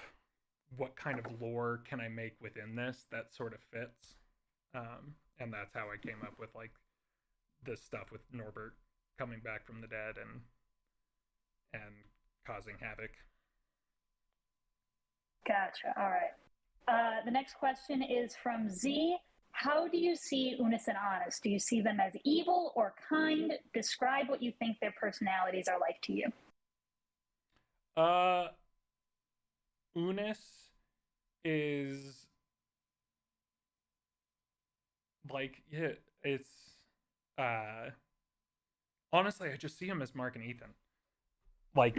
What kind of lore can I make within this that sort of fits? And that's how I came up with like this stuff with Norbert coming back from the dead and causing havoc. Gotcha. All right. The next question is from Z. How do you see Unis and Honest? Do you see them as evil or kind? Describe what you think their personalities are like to you. Unis is like, yeah, it's honestly, I just see him as Mark and Ethan. Like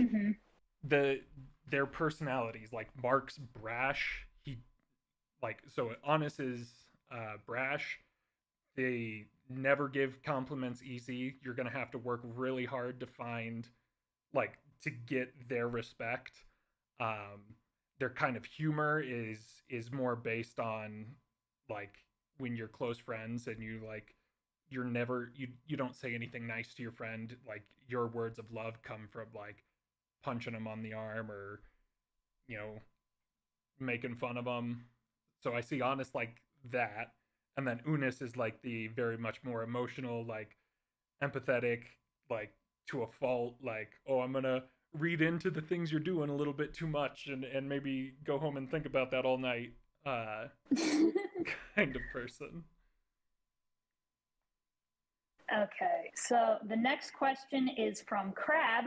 their personalities, like Mark's brash, he like, so Honest is brash. They never give compliments easy. You're gonna have to work really hard to find like to get their respect. Their kind of humor is more based on like when you're close friends and you're never you don't say anything nice to your friend. Like your words of love come from like punching them on the arm or making fun of them. So I see Honest like that, and then Unis is like the very much more emotional, like empathetic, like to a fault, like, oh, I'm gonna read into the things you're doing a little bit too much and maybe go home and think about that all night, kind of person. Okay, so the next question is from Crab.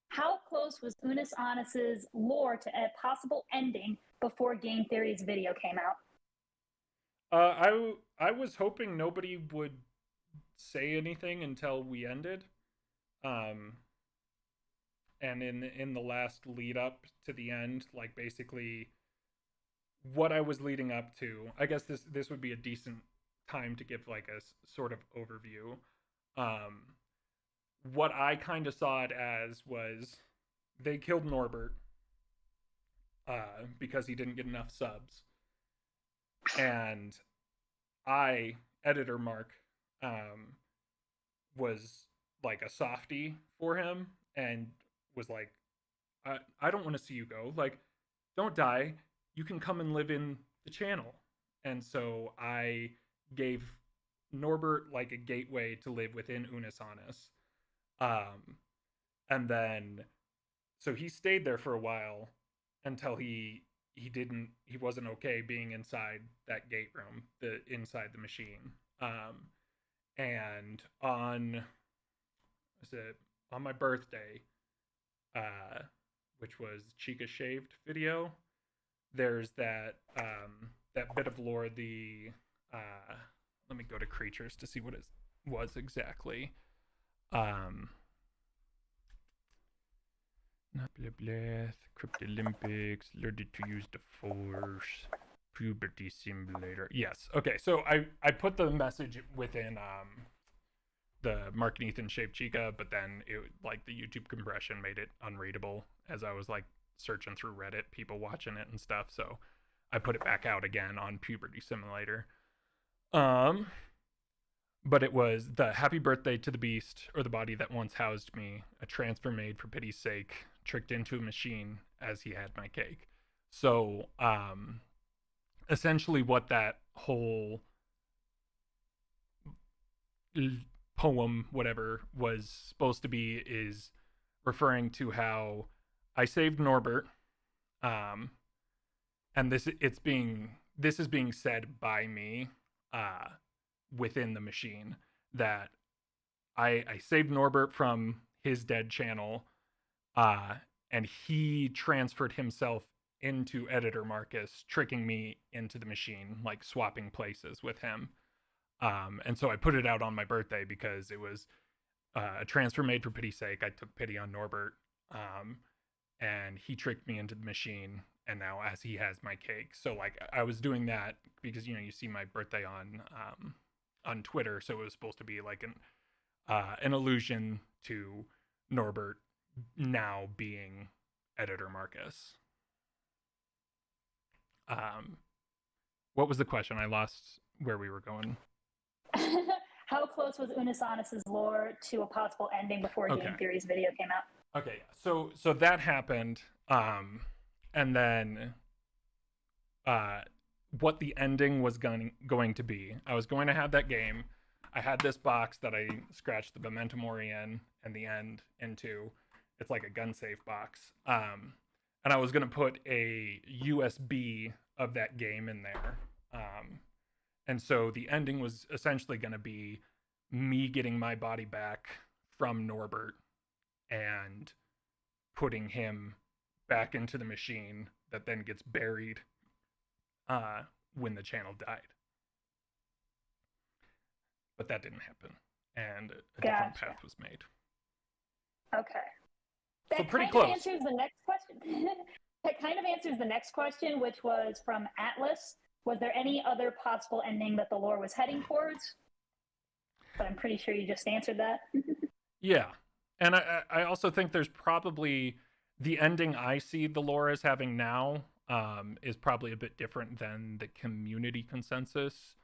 How close was Unis Honest's lore to a possible ending before Game Theory's video came out? I was hoping nobody would say anything until we ended. And in the last lead up to the end, like basically what I was leading up to, I guess this would be a decent time to give like a sort of overview. What I kind of saw it as was they killed Norbert because he didn't get enough subs, and I, editor Mark, was like a softie for him and was like, I don't want to see you go. Like, don't die. You can come and live in the channel. And so I gave Norbert like a gateway to live within Unisanis. And then so he stayed there for a while until he wasn't okay being inside that gate room, inside the machine. And on my birthday, which was Chica shaved video, there's that that bit of lore. Let me go to creatures to see what it was exactly. Cryptolympics, learned to use the force, puberty simulator. Yes. Okay. So I put the message within the Mark and Ethan shaped Chica, but then it like the YouTube compression made it unreadable as I was like searching through Reddit, people watching it and stuff. So I put it back out again on puberty simulator. But it was the happy birthday to the beast, or the body that once housed me, a transfer made for pity's sake, tricked into a machine as he had my cake. So essentially what that whole poem, whatever, was supposed to be is referring to how I saved Norbert, and this is being said by me within the machine, that I saved Norbert from his dead channel, and he transferred himself into Editor Marcus, tricking me into the machine, like swapping places with him. And so I put it out on my birthday because it was a transfer made for pity's sake. I took pity on Norbert, and he tricked me into the machine, and now as he has my cake. So like I was doing that because, you know, you see my birthday on Twitter, so it was supposed to be like an allusion to Norbert now being Editor Marcus. What was the question? I lost where we were going. How close was Unisanis' lore to a possible ending before Game Theory's video came out? Okay, so that happened, and then what the ending was going to be. I was going to have that game. I had this box that I scratched the Memento Mori in and the end into. It's like a gun safe box. And I was going to put a USB of that game in there. And so the ending was essentially going to be me getting my body back from Norbert and putting him back into the machine that then gets buried when the channel died. But that didn't happen, and a different path was made. Okay. That so pretty kind close. Of answers the next question. That kind of answers the next question, which was from Atlas. Was there any other possible ending that the lore was heading towards? But I'm pretty sure you just answered that. Yeah. And I also think there's probably the ending I see the lore as having now is probably a bit different than the community consensus.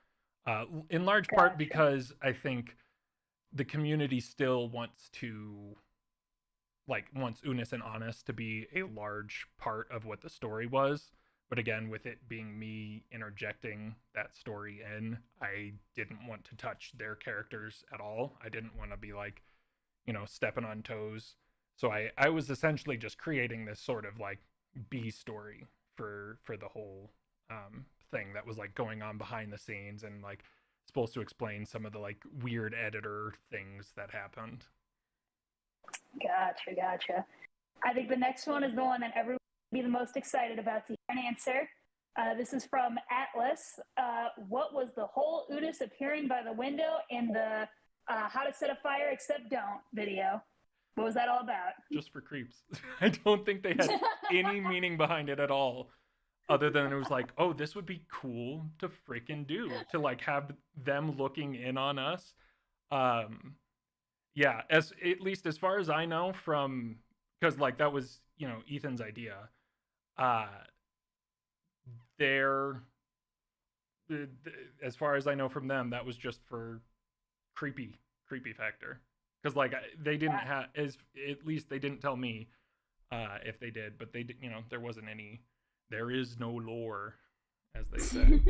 In large part because I think the community still wants Unis and Honest to be a large part of what the story was. But again, with it being me interjecting that story in, I didn't want to touch their characters at all. I didn't want to be like, you know, stepping on toes. So I was essentially just creating this sort of like B story for the whole thing that was like going on behind the scenes and like supposed to explain some of the like weird editor things that happened. Gotcha. I think the next one is the one that everyone will be the most excited about to hear an answer. This is from Atlas. What was the whole Unis appearing by the window in the How to Set a Fire Except Don't video? What was that all about? Just for creeps. I don't think they had any meaning behind it at all, other than it was like, oh, this would be cool to freaking do, to like have them looking in on us. Yeah, at least as far as I know from, because like that was, you know, Ethan's idea. As far as I know from them, that was just for creepy creepy factor. Because like they didn't have, as at least they didn't tell me if they did, but they did, you know, there wasn't any. There is no lore, as they say.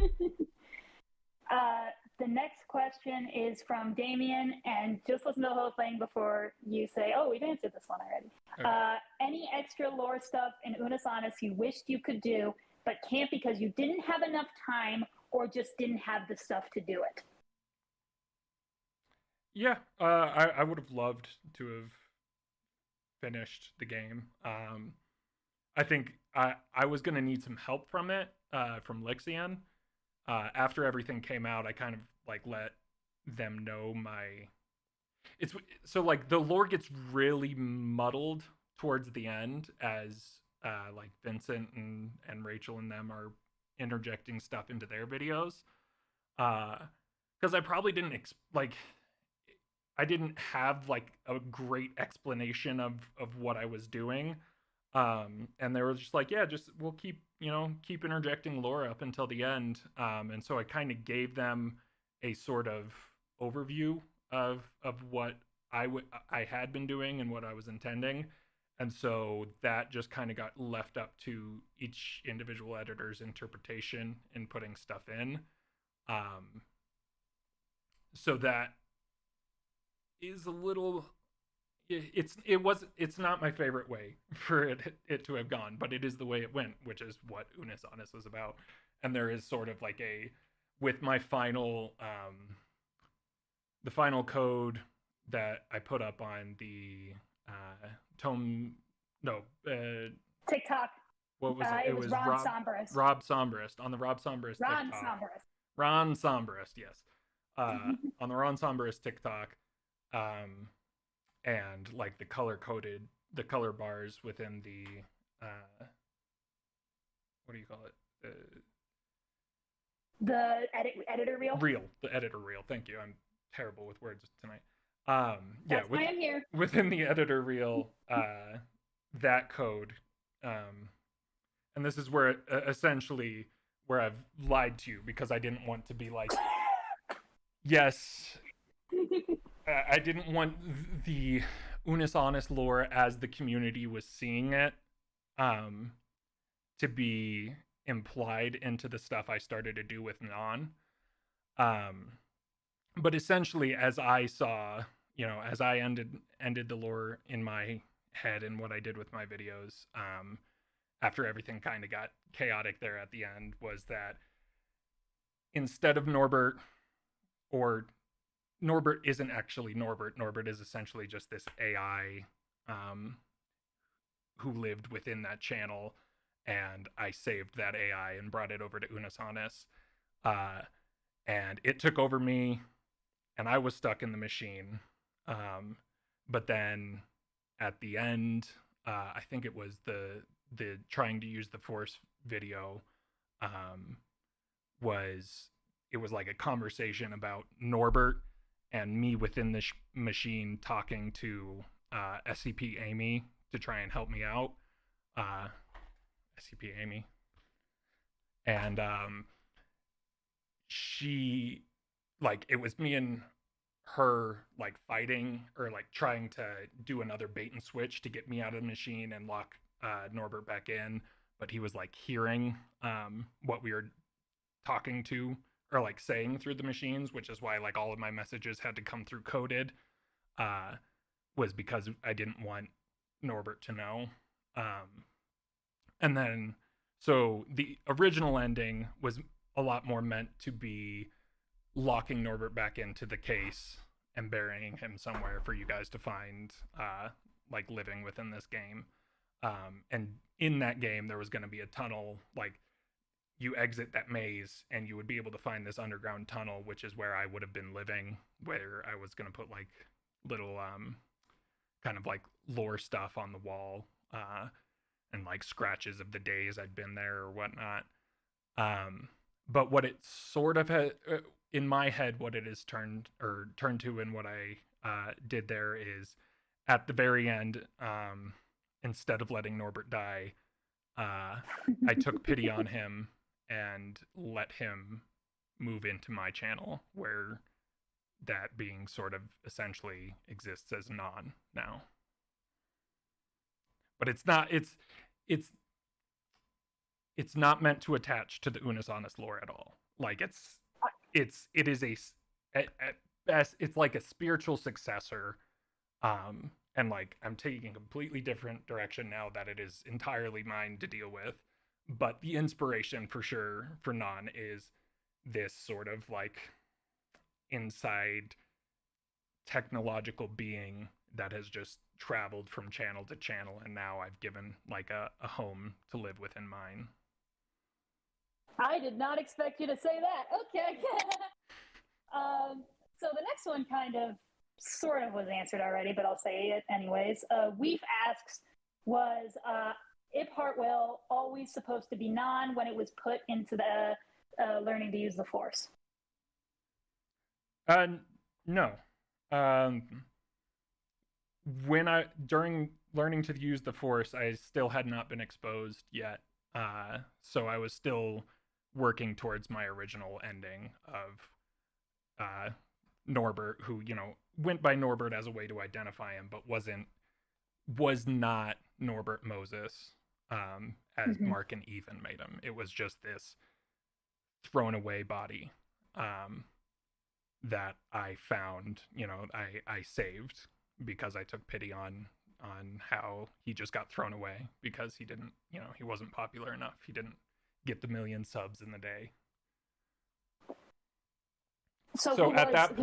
The next question is from Damien, and just listen to the whole thing before you say, "Oh, we've answered this one already." Okay. Any extra lore stuff in Unus Annus you wished you could do, but can't because you didn't have enough time or just didn't have the stuff to do it? Yeah, I would have loved to have finished the game. I think I was going to need some help from it, from Lixian. After everything came out, I kind of like let them know it's so like the lore gets really muddled towards the end as like Vincent and Rachel and them are interjecting stuff into their videos. Because I probably didn't I didn't have like a great explanation of what I was doing. And they were just like, yeah, just we'll keep interjecting lore up until the end. And so I kind of gave them a sort of overview of what I had been doing and what I was intending. And so that just kind of got left up to each individual editor's interpretation in putting stuff in. So that is a little, it's not my favorite way for it to have gone, but it is the way it went, which is what Unus Annus was about. And there is sort of like with my final the final code that I put up on the TikTok. What was it? It was Ron Sombrist. Rob Sombrist on the Rob Sombrist TikTok. Ron Sombrist, yes. On the Ron Sombrist TikTok. And like the color bars within the what do you call it? The editor reel. The editor reel. Thank you. I'm terrible with words tonight. That's why I'm here. Within the editor reel, that code, and this is where essentially where I've lied to you because I didn't want to be like, yes. I didn't want the Unus Annus lore as the community was seeing it to be implied into the stuff I started to do with Non. But essentially, as I saw, as I ended the lore in my head and what I did with my videos, after everything kind of got chaotic there at the end, was that instead of Norbert, or Norbert isn't actually Norbert. Norbert is essentially just this AI who lived within that channel, and I saved that AI and brought it over to Unus Annus. And it took over me, and I was stuck in the machine. But then at the end, I think it was the trying to use the Force video, it was like a conversation about Norbert and me within the machine talking to SCP Amy to try and help me out. SCP Amy. And she, like, it was me and her, like, fighting or, like, trying to do another bait and switch to get me out of the machine and lock Norbert back in. But he was, like, hearing what we were talking to or like saying through the machines, which is why like all of my messages had to come through coded, was because I didn't want Norbert to know. And then, so the original ending was a lot more meant to be locking Norbert back into the case and burying him somewhere for you guys to find, like living within this game. And in that game, there was going to be a tunnel, like, you exit that maze and you would be able to find this underground tunnel, which is where I would have been living, where I was going to put like little kind of like lore stuff on the wall, and like scratches of the days I'd been there or whatnot. But what it sort of had in my head, what it is turned to, and what I did there is at the very end, instead of letting Norbert die, I took pity on him and let him move into my channel, where that being sort of essentially exists as non now. But it's not meant to attach to the Unis Honest lore at all. Like it is at best it's like a spiritual successor. And like I'm taking a completely different direction now that it is entirely mine to deal with. But the inspiration for sure for non is this sort of like inside technological being that has just traveled from channel to channel, and now I've given like a home to live within mine. I did not expect you to say that. Okay. So the next one kind of sort of was answered already, but I'll say it anyways. Weef asks, was Ip Hartwell always supposed to be non when it was put into the learning to use the Force? No. During learning to use the Force, I still had not been exposed yet. So I was still working towards my original ending of Norbert, who, you know, went by Norbert as a way to identify him, but was not Norbert Moses, as Mark and Ethan made him. It was just this thrown away body that I found, you know, I saved because I took pity on how he just got thrown away because he didn't, you know, he wasn't popular enough. He didn't get the 1 million subs in the day. So at that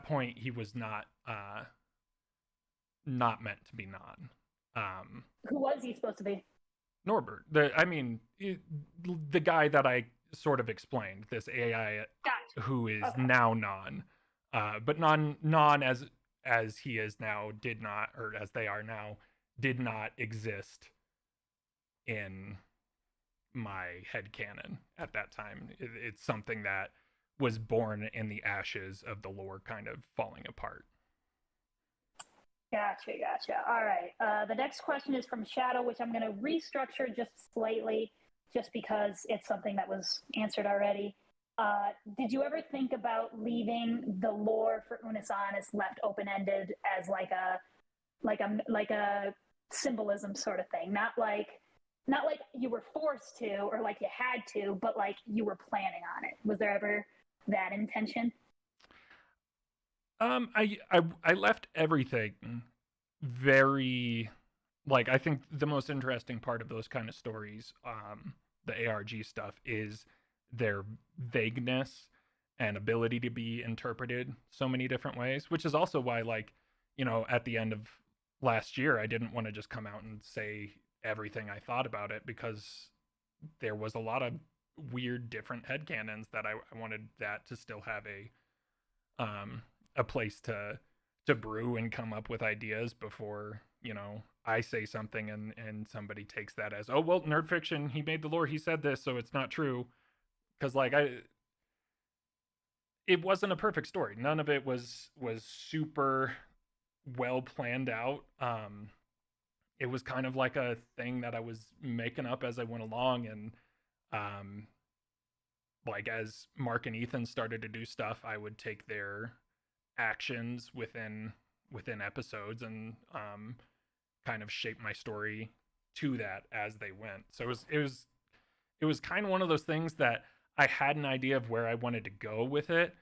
point, he was not meant to be non. Who was he supposed to be? Norbert. The guy that I sort of explained, this AI who is now non, but non as he is now did not, or as they are now, did not exist in my headcanon at that time. It's something that was born in the ashes of the lore kind of falling apart. Gotcha. All right. The next question is from Shadow, which I'm going to restructure just slightly, just because it's something that was answered already. Did you ever think about leaving the lore for Unis Honest left open-ended as like a symbolism sort of thing? Not like you were forced to or like you had to, but like you were planning on it. Was there ever that intention? I left everything very, like, I think the most interesting part of those kind of stories, the ARG stuff, is their vagueness and ability to be interpreted so many different ways, which is also why, like, you know, at the end of last year, I didn't want to just come out and say everything I thought about it, because there was a lot of weird different headcanons that I wanted that to still have a place to brew and come up with ideas before, you know, I say something and somebody takes that as, oh, well, nerd fiction, he made the lore, he said this, so it's not true. Because like it wasn't a perfect story. None of it was super well planned out. It was kind of like a thing that I was making up as I went along, and like as Mark and Ethan started to do stuff, I would take their actions within episodes and kind of shape my story to that as they went. So it was kind of one of those things that I had an idea of where I wanted to go with it,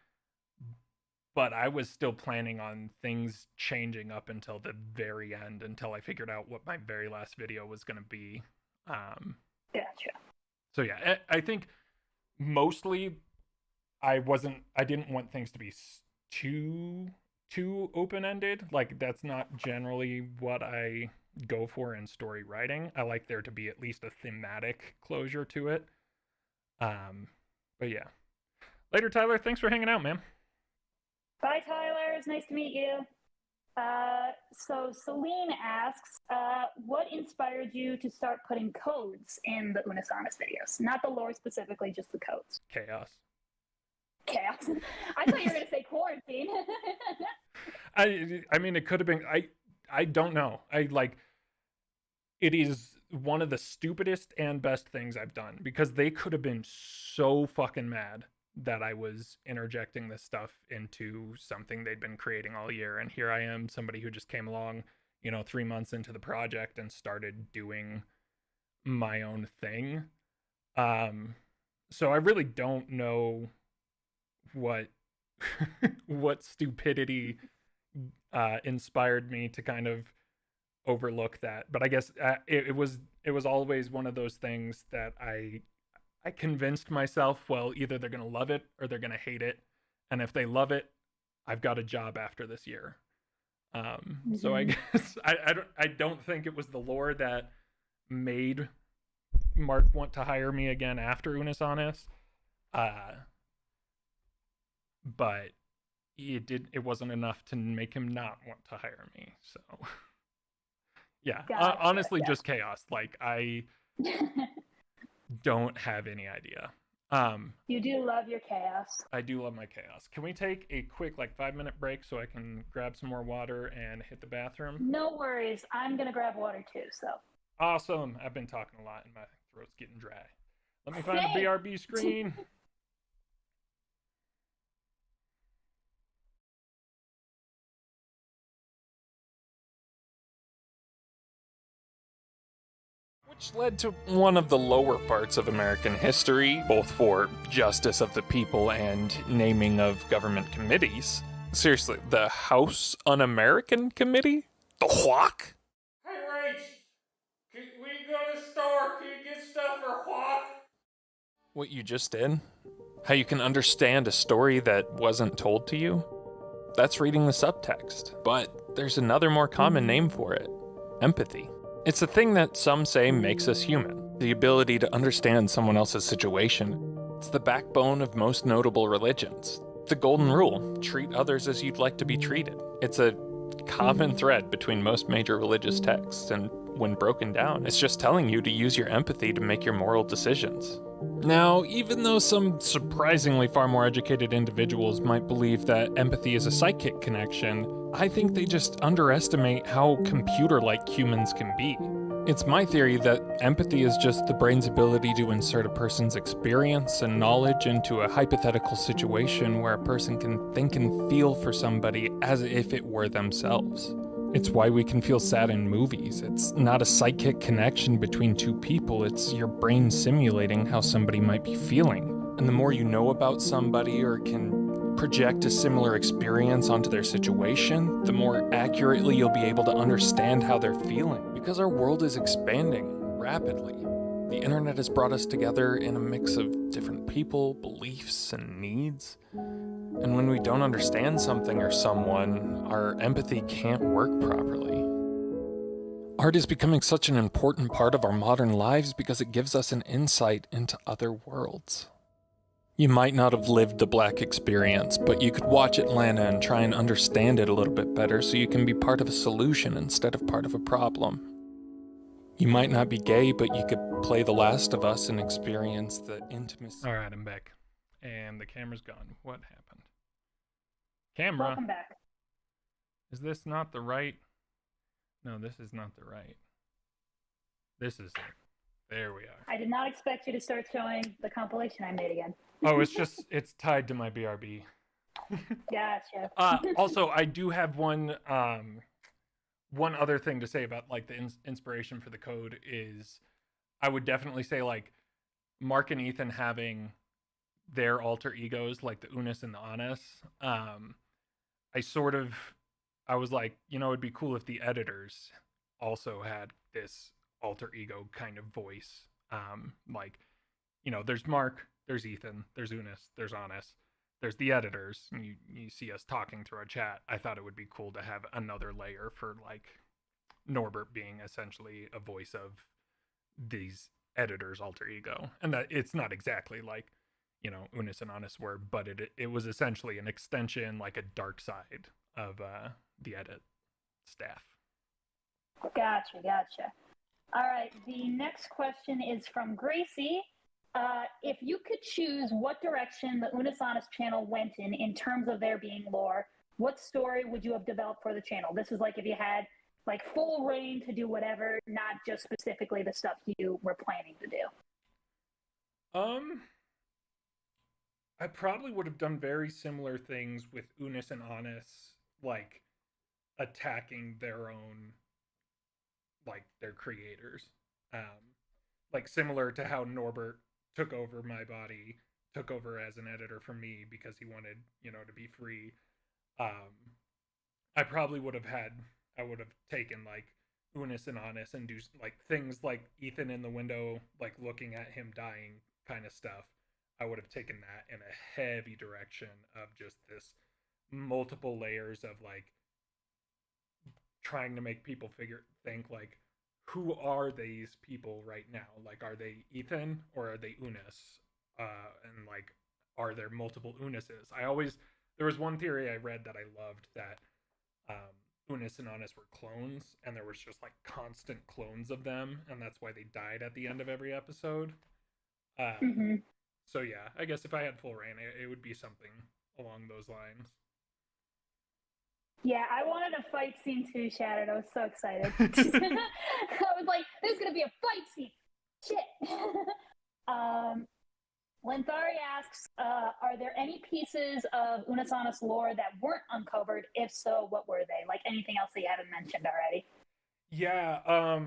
but I was still planning on things changing up until the very end, until I figured out what my very last video was going to be. Gotcha. So yeah, I think mostly I didn't want things to be too open-ended. Like, that's not generally what I go for in story writing. I like there to be at least a thematic closure to it. But yeah. Later, Tyler. Thanks for hanging out, man. Bye, Tyler. It's nice to meet you. So Celine asks, what inspired you to start putting codes in the Unis Honest videos? Not the lore specifically, just the codes. Chaos. I thought you were going to say quarantine. I mean, it could have been, I don't know. It is one of the stupidest and best things I've done, because they could have been so fucking mad that I was interjecting this stuff into something they'd been creating all year. And here I am, somebody who just came along, 3 months into the project and started doing my own thing. So I really don't know what what stupidity inspired me to kind of overlook that. But I guess it was always one of those things that I convinced myself, well, either they're gonna love it or they're gonna hate it, and if they love it, I've got a job after this year. So I guess I don't think it was the lore that made Mark want to hire me again after Unis Honest. But it wasn't enough to make him not want to hire me. So yeah, Gotcha, honestly, yeah. just chaos. Like, I don't have any idea. You do love your chaos. I do love my chaos. Can we take a quick 5-minute break so I can grab some more water and hit the bathroom? No worries. I'm gonna grab water too. So Awesome. I've been talking a lot and my throat's getting dry. Let me find Same. the BRB screen. Which led to one of the lower parts of American history, both for justice of the people and naming of government committees. Seriously, the House Un-American Committee? The Hawk? Hey, Rach! Can we go to the store? Can you get stuff for Hawk? What you just did? How you can understand a story that wasn't told to you? That's reading the subtext. But there's another more common name for it. Empathy. It's the thing that some say makes us human. The ability to understand someone else's situation. It's the backbone of most notable religions. The golden rule, treat others as you'd like to be treated. It's a common thread between most major religious texts, and when broken down, it's just telling you to use your empathy to make your moral decisions. Now, even though some surprisingly far more educated individuals might believe that empathy is a psychic connection, I think they just underestimate how computer-like humans can be. It's my theory that empathy is just the brain's ability to insert a person's experience and knowledge into a hypothetical situation where a person can think and feel for somebody as if it were themselves. It's why we can feel sad in movies. It's not a psychic connection between two people, it's your brain simulating how somebody might be feeling. And the more you know about somebody or can project a similar experience onto their situation, the more accurately you'll be able to understand how they're feeling. Because our world is expanding rapidly. The internet has brought us together in a mix of different people, beliefs, and needs. And when we don't understand something or someone, our empathy can't work properly. Art is becoming such an important part of our modern lives because it gives us an insight into other worlds. You might not have lived the Black experience, but you could watch Atlanta and try and understand it a little bit better so you can be part of a solution instead of part of a problem. You might not be gay, but you could play The Last of Us and experience the intimacy. All right, I'm back. And the camera's gone. What happened? Camera. welcome back. Is this not the right? No, this is not the right. This is it. There we are. I did not expect you to start showing the compilation I made again. Oh, it's tied to my BRB. Gotcha. Also, I do have one other thing to say about the inspiration for the code is I would definitely say Mark and Ethan having their alter egos, like the Unis and the Honest. I was like, it'd be cool if the editors also had this alter ego kind of voice. There's Mark, there's Ethan, there's Unis, there's Honest, there's the editors, and you see us talking through our chat. I thought it would be cool to have another layer for Norbert being essentially a voice of these editors' alter ego. And that it's not exactly Unis and Honest were, but it was essentially an extension, a dark side of the edit staff. Gotcha. All right, the next question is from Gracie. If you could choose what direction the Unis Honest channel went in terms of there being lore, what story would you have developed for the channel? This is if you had full reign to do whatever, not just specifically the stuff you were planning to do. I probably would have done very similar things with Unis and Anis, like attacking their own, like their creators. Like similar to how Norbert took over my body, took over as an editor for me because he wanted, to be free. Um, I probably would have I would have taken like Unis and Anis and do like things like Ethan in the window, like looking at him dying kind of stuff. I would have taken that in a heavy direction of just this multiple layers of like trying to make people think like, who are these people right now? Like, are they Ethan or are they Unis? And like, are there multiple Unises? There was one theory I read that I loved that Unis and Anis were clones, and there was just like constant clones of them, and that's why they died at the end of every episode. Mm-hmm. So yeah, I guess if I had full reign, it would be something along those lines. Yeah, I wanted a fight scene too, Shattered. I was so excited. I was like, there's going to be a fight scene. Shit. Lenthari asks, are there any pieces of Unisonus lore that weren't uncovered? If so, what were they? Like anything else that you haven't mentioned already? Yeah,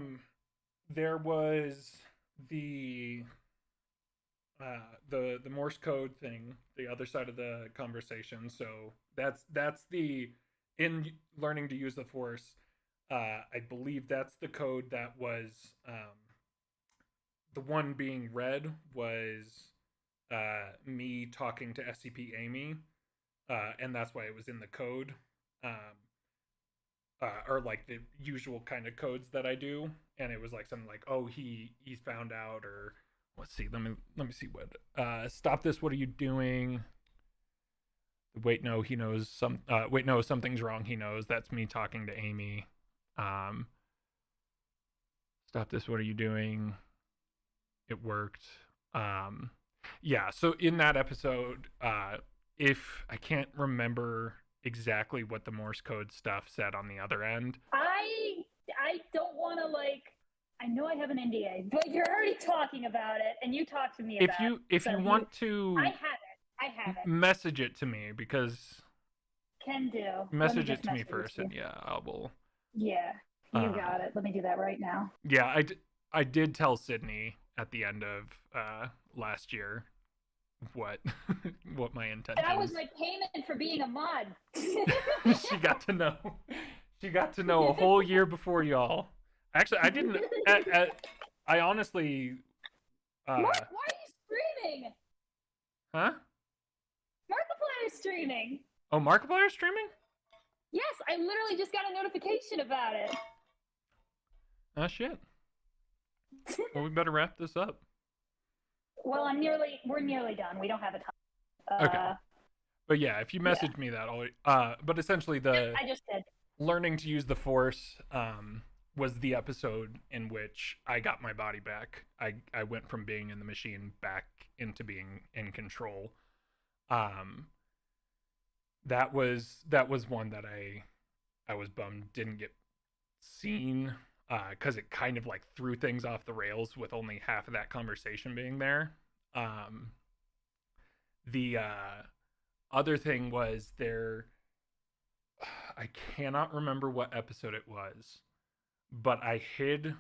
there was the the Morse code thing, the other side of the conversation. So that's the in learning to use the Force. I believe that's the code that was the one being read was me talking to SCP Amy, and that's why it was in the code, or like the usual kind of codes that I do, and it was like something like, oh, he's found out, or let's see, let me see what stop this. What are you doing? Wait, no, he knows some. Wait, no, something's wrong. He knows. That's me talking to Amy. Stop this. What are you doing? It worked. Yeah, so in that episode, if I can't remember exactly what the Morse code stuff said on the other end. I don't want to like. I know I have an NDA, but you're already talking about it, and you talked to me about it. If you want to, I have it. Message it to me because. Can do. Message it to me first, and yeah, I will. Yeah, you got it. Let me do that right now. Yeah, I did tell Sydney at the end of last year what my intention. That was my payment for being a mod. She got to know. She got to know a whole year before y'all. Actually, I didn't. I honestly. Mark, why are you streaming? Huh? Markiplier is streaming. Oh, Markiplier is streaming? Yes, I literally just got a notification about it. Ah, shit. Well, we better wrap this up. Well, we're nearly done. We don't have a time. Okay. But yeah, if you message me that, but essentially I just did. Learning to use the Force was the episode in which I got my body back. I went from being in the machine back into being in control. That was one that I was bummed didn't get seen, because it kind of like threw things off the rails with only half of that conversation being there. The other thing was I cannot remember what episode it was, but I hid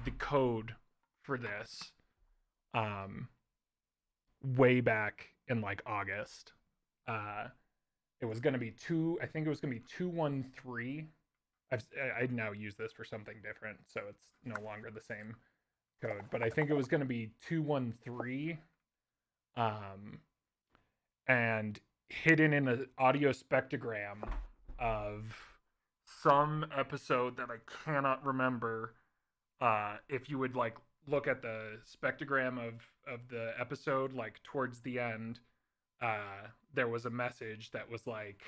the code for this way back in like August. It was going to be I think it was going to be 213. I now use this for something different, so it's no longer the same code, but I think it was going to be 213, and hidden in an audio spectrogram of some episode that I cannot remember. If you would like look at the spectrogram of the episode, like towards the end, there was a message that was like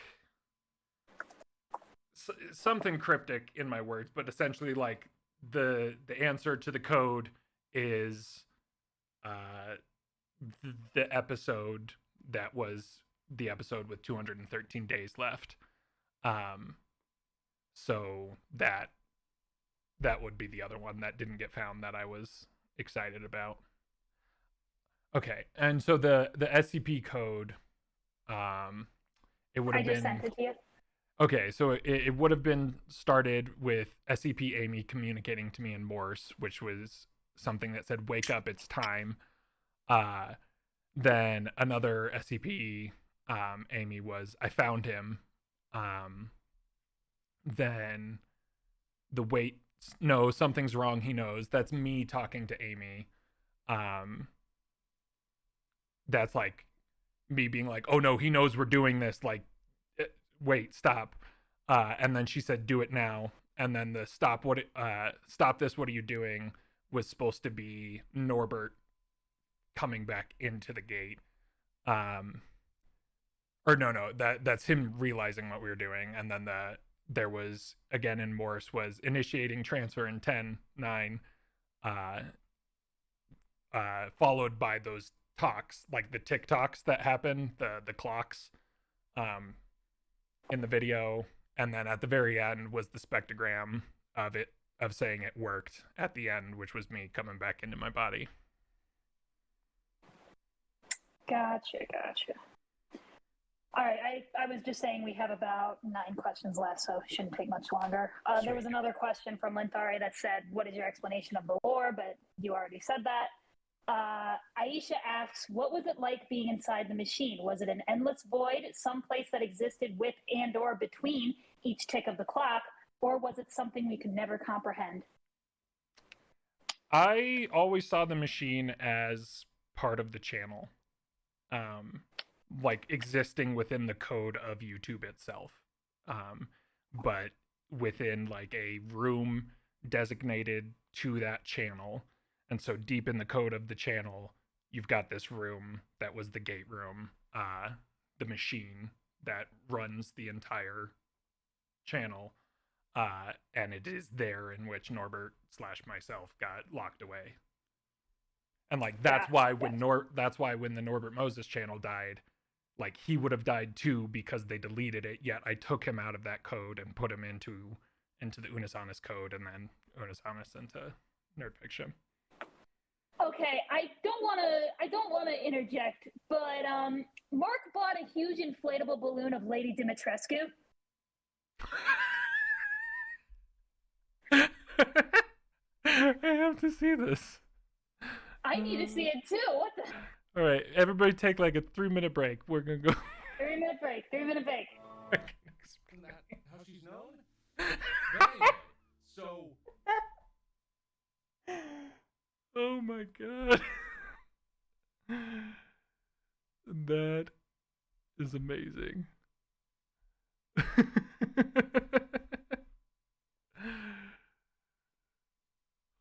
something cryptic in my words, but essentially like the answer to the code is the episode that was the episode with 213 days left. So that would be the other one that didn't get found that I was excited about. Okay, and so the SCP code, it would I have just been sent it to you. okay. So it would have been started with SCP Amy communicating to me in Morse, which was something that said "Wake up, it's time." Uh, then another SCP Amy was "I found him." Um, then the wait, no, something's wrong. He knows. That's me talking to Amy. Um, that's like me being like, oh no, he knows we're doing this. Like, wait, stop. And then she said, do it now. And then the stop this, what are you doing? Was supposed to be Norbert coming back into the gate. Or no, that's him realizing what we were doing. And then there was, again in Morse, was initiating transfer in 10, 9, followed by those talks, like the TikToks that happen, the clocks in the video. And then at the very end was the spectrogram of saying it worked at the end, which was me coming back into my body. Gotcha. All right, I was just saying we have about 9 questions left, so it shouldn't take much longer. There was another question from Lintari that said, what is your explanation of the lore? But you already said that. Aisha asks, what was it like being inside the machine? Was it an endless void, some place that existed with and or between each tick of the clock, or was it something we could never comprehend? I always saw the machine as part of the channel, like existing within the code of YouTube itself, but within like a room designated to that channel. And so deep in the code of the channel, you've got this room that was the gate room, the machine that runs the entire channel, and it is there in which Norbert / myself got locked away. And like that's why when the Norbert Moses channel died, like he would have died too because they deleted it. Yet I took him out of that code and put him into the Unisanis code, and then Unisanis into Nerd Fiction. Okay, I don't want to interject, but Mark bought a huge inflatable balloon of Lady Dimitrescu. I have to see this. I need to see it too. What the? All right, everybody take like a 3-minute break. We're gonna go. 3-minute break. 3-minute break. Isn't that how she's known? But anyway, so. Oh my god. That is amazing.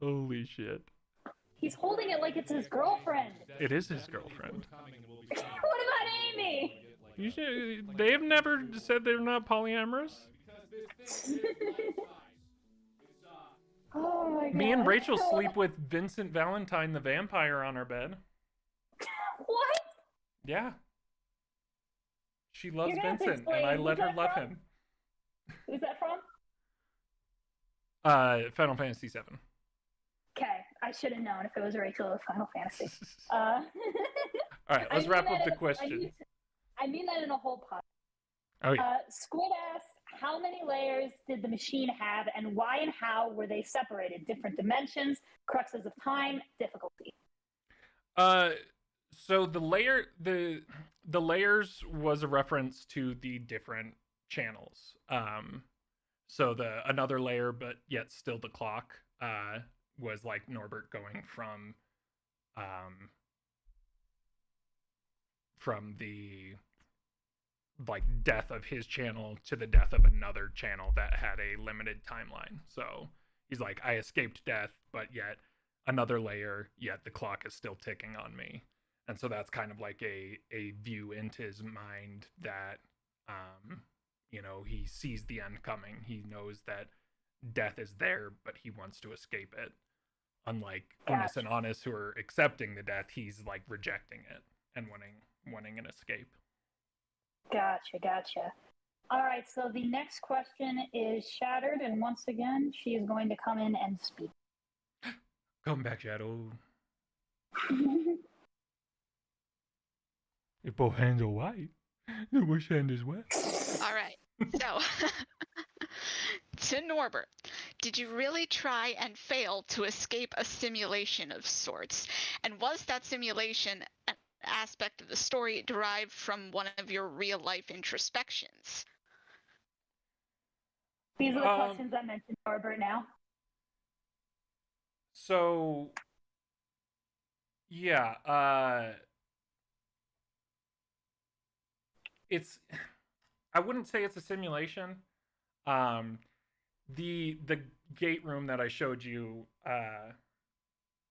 Holy shit. He's holding it like it's his girlfriend. It is his girlfriend. What about Amy? They have never said they're not polyamorous. Oh my god. Me and Rachel sleep with Vincent Valentine the vampire on our bed. What? Yeah. She loves You're gonna have to Vincent, and I explain. let Who's her that love from? him. Who's that from? Final Fantasy VII. Okay, I should have known if it was Rachel of Final Fantasy. All right, let's wrap up the question. I mean that in a whole pod. Oh yeah. Squid asks, how many layers did the machine have, and why and how were they separated? Different dimensions, cruxes of time, difficulty. So the layers was a reference to the different channels. So the another layer, but yet still the clock, was like Norbert going from the like death of his channel to the death of another channel that had a limited timeline. So he's like, I escaped death, but yet another layer, yet the clock is still ticking on me. And so that's kind of like a view into his mind that, he sees the end coming. He knows that death is there, but he wants to escape it. Unlike Unis and Honest, who are accepting the death, he's like rejecting it and wanting an escape. Gotcha. All right, so the next question is Shattered, and once again, she is going to come in and speak. Come back, Shadow. If both hands are white, then which hand is wet? All right. So, to Norbert, did you really try and fail to escape a simulation of sorts? And was that simulation an aspect of the story derived from one of your real life introspections? These are the questions I mentioned, Norbert, now. So, yeah, it's, I wouldn't say it's a simulation. Um, the gate room that I showed you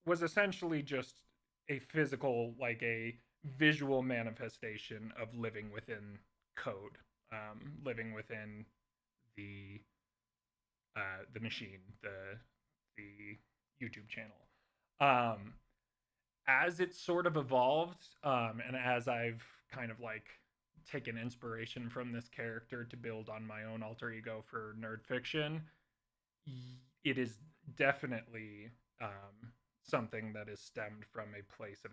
was essentially just a physical, like a visual manifestation of living within code, living within the machine, the YouTube channel. As it sort of evolved, and as I've kind of like taken inspiration from this character to build on my own alter ego for nerd fiction, it is definitely something that is stemmed from a place of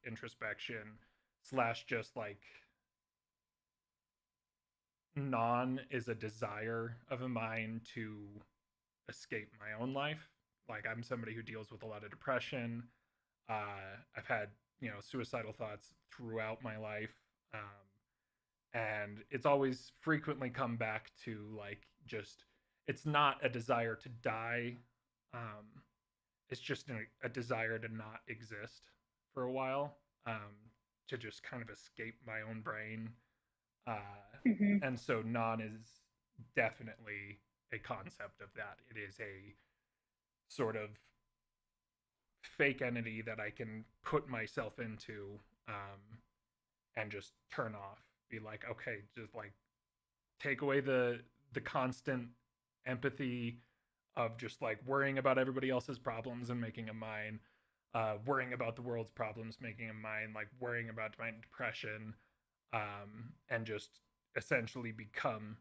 introspection slash just like is a desire of mine to escape my own life. Like, I'm somebody who deals with a lot of depression. I've had, suicidal thoughts throughout my life. And it's always frequently come back to like, just, it's not a desire to die. It's just a desire to not exist for a while, to just kind of escape my own brain. And so non is definitely a concept of that. It is a sort of fake entity that I can put myself into, and just turn off. Be like, okay, just like take away the constant empathy of just like worrying about everybody else's problems and making them mine, worrying about the world's problems, making them mine, like worrying about my depression, and just essentially become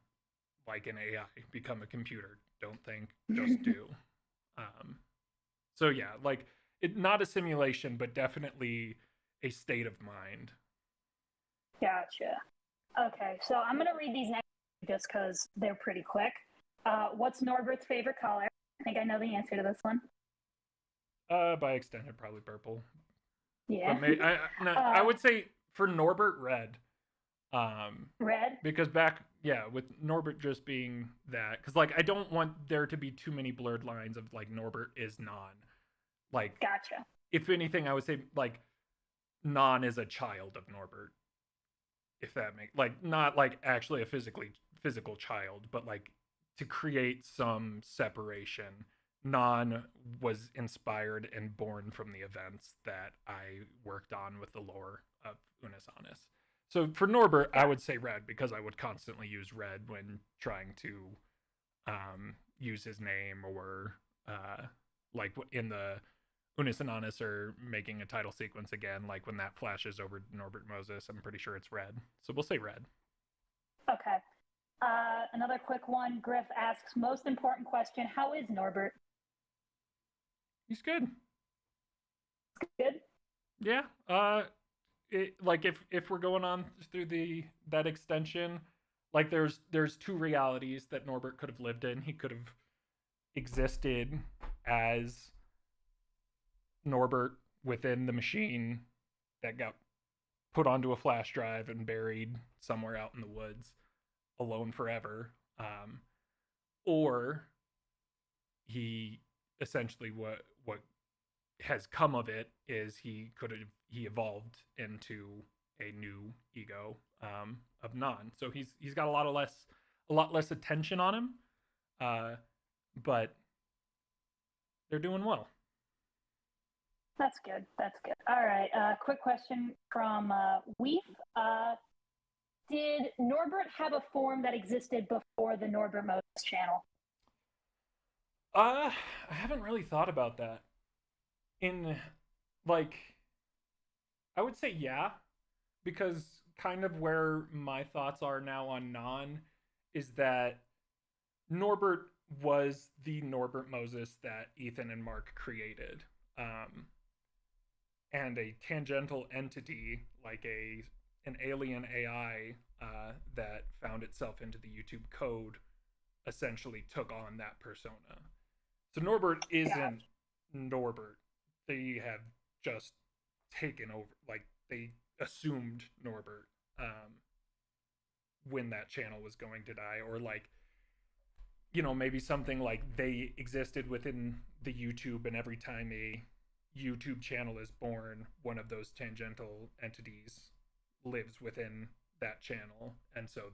like an AI, become a computer. Don't think, just do. So yeah, like not a simulation, but definitely a state of mind. Gotcha. Okay, so I'm gonna read these next just because they're pretty quick. What's Norbert's favorite color? I think I know the answer to this one. By extension, probably purple. Yeah. But I would say for Norbert, red. Red? Because with Norbert just being that, because like I don't want there to be too many blurred lines of like Norbert is non. Like, gotcha. If anything, I would say like non is a child of Norbert. If that makes, like, not like actually a physical child, but like to create some separation. Non was inspired and born from the events that I worked on with the lore of Unis Annus. So for Norbert, I would say red because I would constantly use red when trying to use his name, or like in the Unis Annus or making a title sequence again, like when that flashes over Norbert Moses, I'm pretty sure it's red. So we'll say red. Okay. Another quick one. Griff asks, most important question, how is Norbert? He's good. Good? Yeah. Like if we're going on through that extension, like there's two realities that Norbert could have lived in. He could have existed as Norbert within the machine that got put onto a flash drive and buried somewhere out in the woods alone forever, or he essentially what has come of it is he evolved into a new ego, of non. So he's got a lot less attention on him, but they're doing well. That's good. All right. Quick question from Weef. Did Norbert have a form that existed before the Norbert Moses channel? I haven't really thought about that. I would say yeah, because kind of where my thoughts are now on non is that Norbert was the Norbert Moses that Ethan and Mark created. And a tangential entity like an alien AI that found itself into the YouTube code essentially took on that persona. So Norbert isn't Norbert. They have just taken over, like they assumed Norbert when that channel was going to die, or like, you know, maybe something like they existed within the YouTube, and every time a YouTube channel is born, one of those tangential entities lives within that channel, and so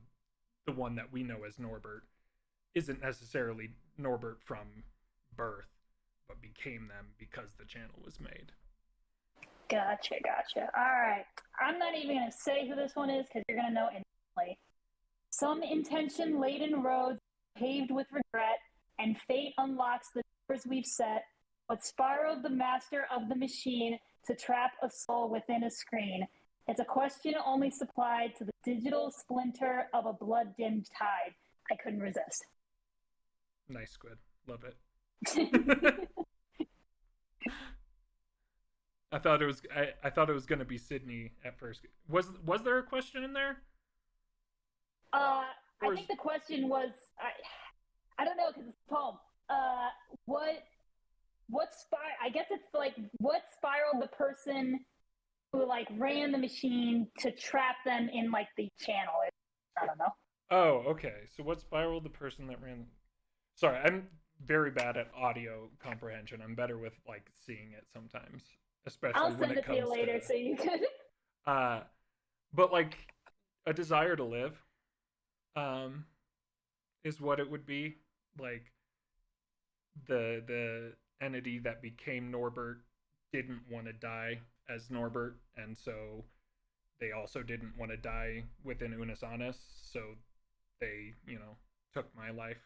the one that we know as Norbert isn't necessarily Norbert from birth, but became them because the channel was made. Gotcha. All right. I'm not even going to say who this one is because you're going to know instantly. Some intention-laden roads paved with regret, and fate unlocks the doors we've set, but spiraled the master of the machine to trap a soul within a screen. It's a question only supplied to the digital splinter of a blood-dimmed tide. I couldn't resist. Nice, Squid. Love it. I thought it was going to be Sydney at first. Was there a question in there? I think the question was, I don't know because it's a poem. I guess it's like what spiraled the person who like ran the machine to trap them in like the channel. I don't know. Oh, okay. So what spiraled the person that ran? Sorry, I'm very bad at audio comprehension. I'm better with like seeing it sometimes, especially I'll when send it it to comes you later so you could. But like a desire to live, is what it would be. Like the entity that became Norbert didn't want to die as Norbert, and so they also didn't want to die within Unis Annus, so they, you know, took my life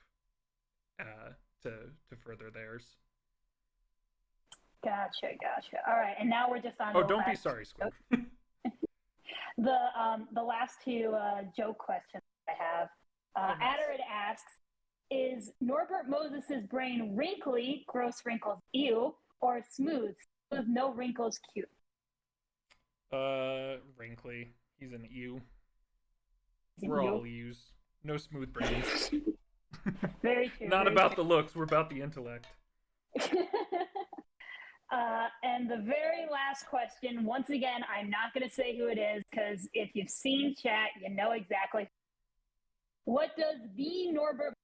to further theirs. Gotcha. All right, and now we're just on. Oh, don't be sorry, Squid. The last two joke questions I have. Adderid asks, is Norbert Moses' brain wrinkly, gross wrinkles, ew, or smooth with no wrinkles, cute? Wrinkly. He's an ew. We're all ews. No smooth brains. Very true. Not about the looks, we're about the intellect. And the very last question, once again, I'm not going to say who it is because if you've seen chat, you know exactly. What does the Norbert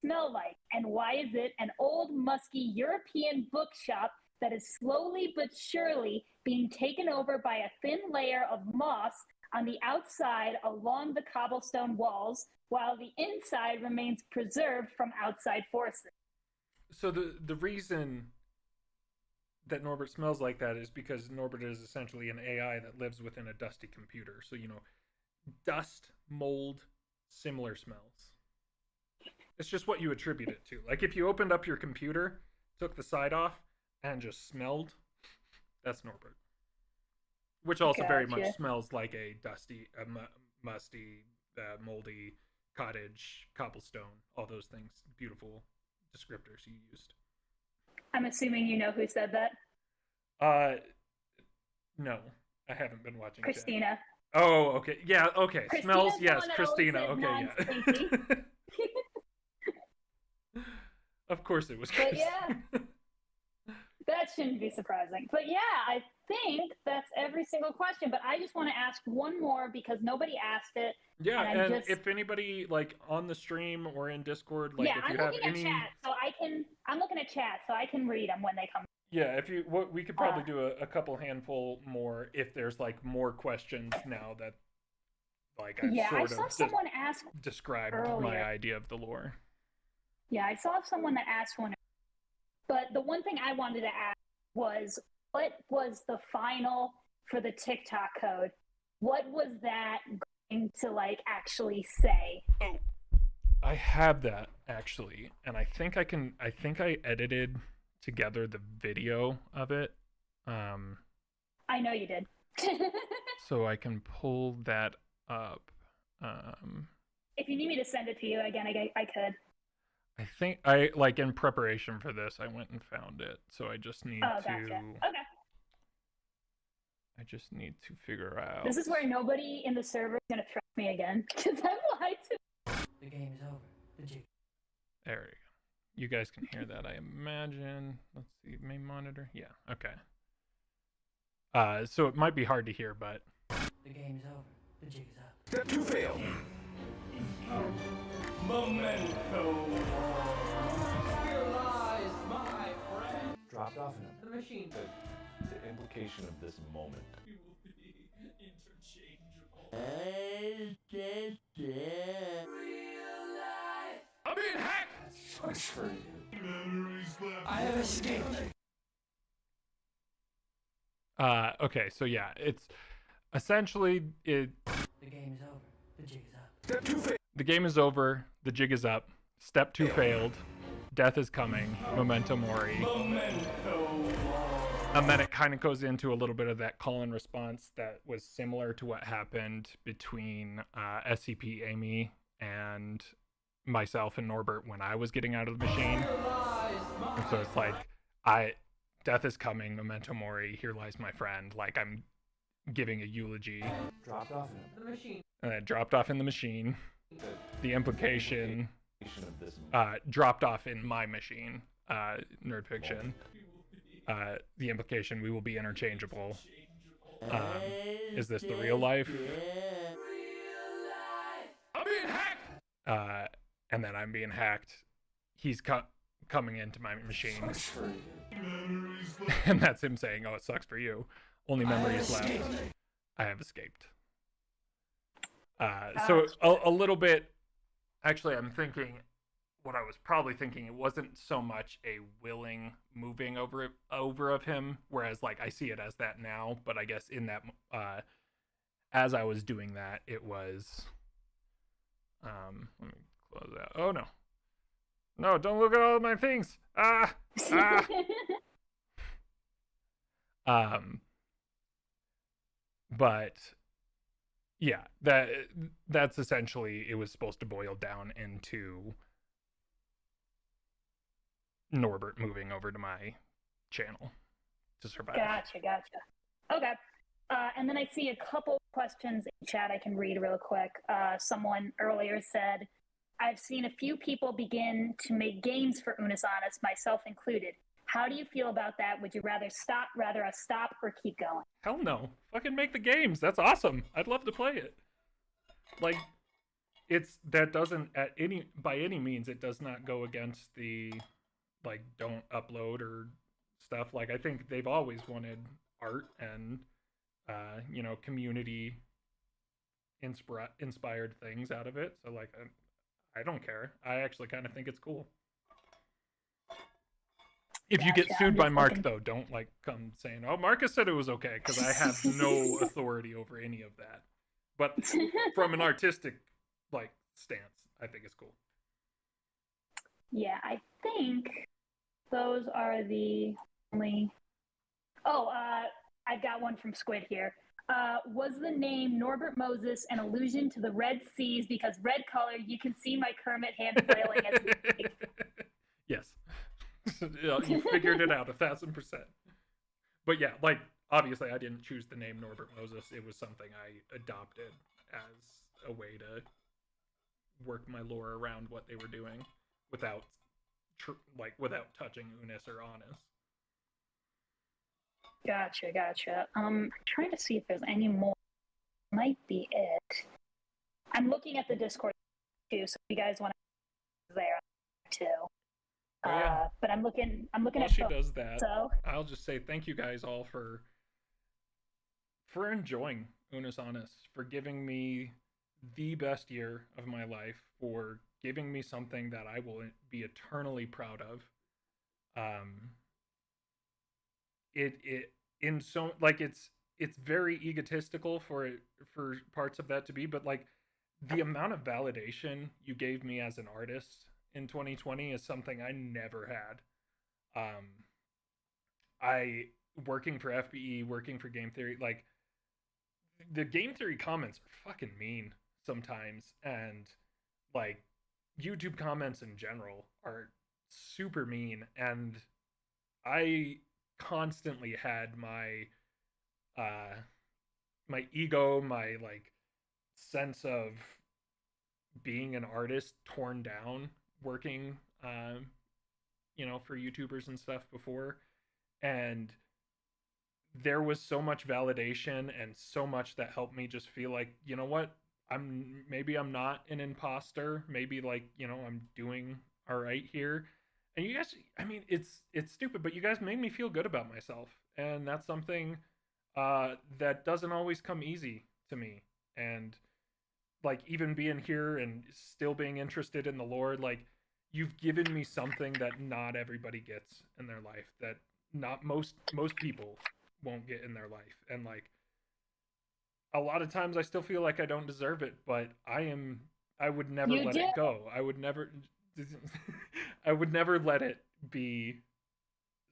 smell like, and why is it an old, musky European bookshop that is slowly but surely being taken over by a thin layer of moss on the outside along the cobblestone walls, while the inside remains preserved from outside forces? So the reason that Norbert smells like that is because Norbert is essentially an AI that lives within a dusty computer. So, you know, dust, mold, similar smells. It's just what you attribute it to. Like if you opened up your computer, took the side off, and just smelled, that's Norbert. Which also very much smells like a dusty, musty, moldy cottage, cobblestone, all those things, beautiful descriptors you used. I'm assuming you know who said that? No, I haven't been watching. Christina. Chat. Oh, okay. Yeah, okay. Christina's Smells, yes, Christina. Okay, yeah. Of course it was Christina. But yeah, that shouldn't be surprising. But yeah, I think that's every single question. But I just want to ask one more because nobody asked it. Yeah, and if anybody like on the stream or in Discord, like if you have any, chat, so I'm looking at chat, so I can read them when they come. Yeah, if you, we could probably do a couple handful more if there's like more questions now that, like, I saw someone ask described earlier. My idea of the lore. Yeah, I saw someone that asked one, but the one thing I wanted to ask was, what was the final for the TikTok code? What was that going to like actually say? Oh, I have that actually, and I think I edited together the video of it. I know you did. So I can pull that up. If you need me to send it to you again, I could. I think I, like, in preparation for this, I went and found it, so I just need Gotcha. to. Okay. I just need to figure out. This is where nobody in the server is going to trust me again because I'm lied to. The game is over. The jig. There we go. You guys can hear that, I imagine. Let's see, main monitor. Yeah, okay. So it might be hard to hear, but The game is over. The jig is up. Step 2 failed. Memento. Here lies my friend. Dropped off in The machine. The implication of this moment. We will be interchangeable. I'm being hacked! Sucks for you. I have escaped. okay, so yeah, it's essentially The game is over. The jig is up. Step 2 failed. the game is over, the jig is up, step 2 failed, death is coming, memento mori. And then it kind of goes into a little bit of that call and response that was similar to what happened between SCP Amy and myself and Norbert when I was getting out of the machine. Here lies my And so it's like, death is coming, memento mori, here lies my friend. Like, I'm giving a eulogy. Dropped off in The machine. And it dropped off in the machine. The implication Of this moment. dropped off in my machine. Nerd fiction. The implication, we will be interchangeable. Is this the real life? I'm being hacked! And then I'm being hacked. He's coming into my machine. Sucks for you. And that's him saying, oh, it sucks for you. Only memories left. I have escaped. So a little bit, actually, I'm thinking, what I was probably thinking, it wasn't so much a willing moving over of him, whereas like I see it as that now, but I guess in that, as I was doing that, it was, let me close that. Oh no. No, don't look at all of my things. But yeah, that's essentially, it was supposed to boil down into Norbert moving over to my channel to survive. Gotcha. Okay. And then I see a couple questions in chat I can read real quick. Someone earlier said, I've seen a few people begin to make games for Unus Annus, myself included. How do you feel about that? Would you rather stop or keep going? Hell no. Fucking make the games. That's awesome. I'd love to play it. Like, that doesn't by any means, it does not go against the, like, don't upload or stuff. Like, I think they've always wanted art and, community inspired things out of it. So, like, I don't care. I actually kind of think it's cool. If you get sued by Mark, though, don't like come saying, "Oh, Marcus said it was okay," because I have no authority over any of that. But from an artistic stance, I think it's cool. Yeah, I think those are the only. Oh, I've got one from Squid here. Was the name Norbert Moses an allusion to the Red Seas because red color? You can see my Kermit hand flailing as we speak. Yes. You figured it out 1,000%. But yeah, like, obviously I didn't choose the name Norbert Moses. It was something I adopted as a way to work my lore around what they were doing without touching Unus or Annus. Gotcha. I'm trying to see if there's any more. Might be it. I'm looking at the Discord too, so if you guys want to there too. Oh, yeah. But I'm looking While at she both, does that, so I'll just say thank you guys all for enjoying Unus Annus, for giving me the best year of my life, for giving me something that I will be eternally proud of. It's very egotistical for parts of that to be, but like the amount of validation you gave me as an artist in 2020 is something I never had. I working for FBE, working for Game Theory, like the Game Theory comments are fucking mean sometimes, and like YouTube comments in general are super mean, and I constantly had my my ego, my like sense of being an artist torn down working for YouTubers and stuff before. And there was so much validation and so much that helped me just feel like, you know what, maybe I'm not an imposter, maybe like, I'm doing all right here. And you guys, I mean, it's stupid, but you guys made me feel good about myself, and that's something that doesn't always come easy to me. And like, even being here and still being interested in the Lord, like, you've given me something that not everybody gets in their life, that not most people won't get in their life. And like, a lot of times I still feel like I don't deserve it, but I would never let it go. I would never I would never let it be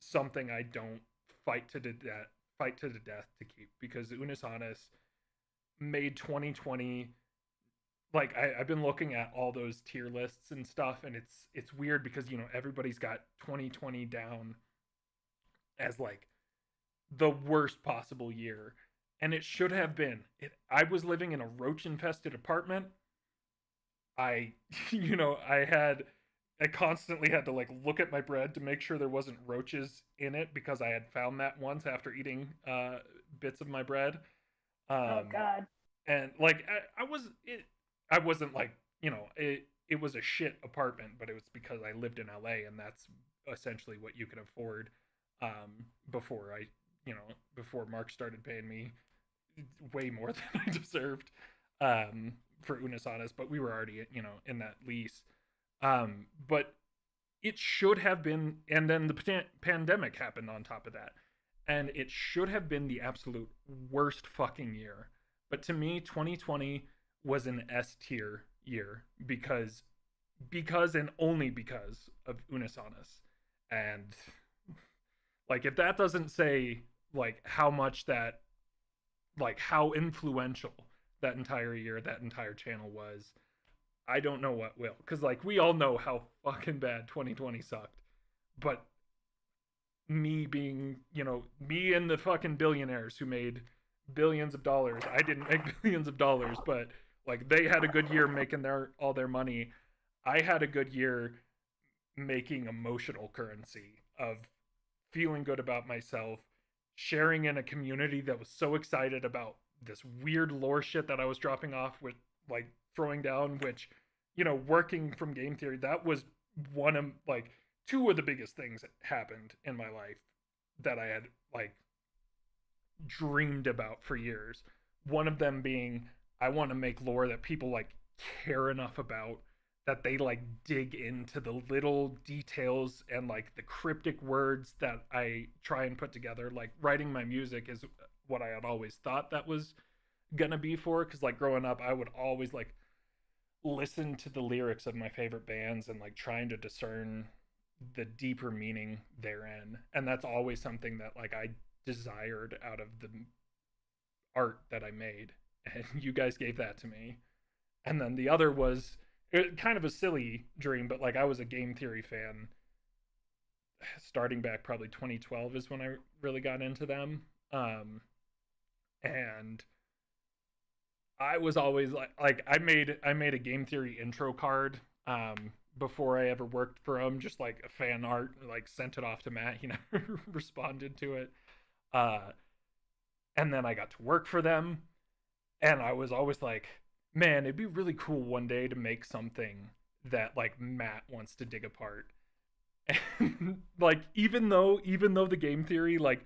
something I don't fight to the death to keep, because Unis Honest made 2020, like, I've been looking at all those tier lists and stuff, and it's weird because everybody's got 2020 down as like the worst possible year, and it should have been. I was living in a roach infested apartment. I constantly had to like look at my bread to make sure there wasn't roaches in it, because I had found that once after eating bits of my bread. Oh God. And like I wasn't like, it was a shit apartment, but it was because I lived in LA, and that's essentially what you could afford before before Mark started paying me way more than I deserved for Unis Honest, but we were already in that lease. But it should have been, and then the pandemic happened on top of that, and it should have been the absolute worst fucking year. But to me, 2020 was an S tier year because and only because of Unis Honest. And like, if that doesn't say like how much that, like how influential that entire year, that entire channel was, I don't know what will. Because like, we all know how fucking bad 2020 sucked. But me being, me and the fucking billionaires who made billions of dollars, I didn't make billions of dollars, but like, they had a good year making all their money. I had a good year making emotional currency of feeling good about myself, sharing in a community that was so excited about this weird lore shit that I was dropping off with, like, throwing down, which, working from game theory, that was one of, like, two of the biggest things that happened in my life that I had, like, dreamed about for years. One of them being, I want to make lore that people, like, care enough about, that they like dig into the little details and like the cryptic words that I try and put together. Like, writing my music is what I had always thought that was gonna be for, because like, growing up, I would always like listen to the lyrics of my favorite bands and like trying to discern the deeper meaning therein. And that's always something that like I desired out of the art that I made, and you guys gave that to me. And then the other was kind of a silly dream, but like, I was a game theory fan starting back probably 2012 is when I really got into them. And I was always like I made a game theory intro card before I ever worked for them, just like a fan art, like sent it off to Matt. He never responded to it. And then I got to work for them, and I was always like, man, it'd be really cool one day to make something that like Matt wants to dig apart. And like, even though the game theory like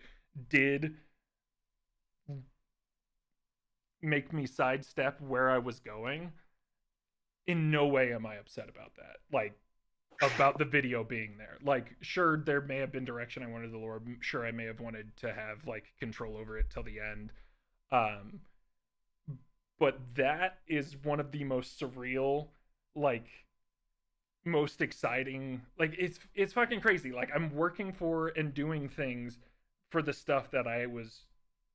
did make me sidestep where I was going, in no way am I upset about that. Like, about the video being there. Like, sure, there may have been direction I wanted the lore. Sure, I may have wanted to have like control over it till the end. But that is one of the most surreal, like, most exciting, like, it's fucking crazy. Like, I'm working for and doing things for the stuff that I was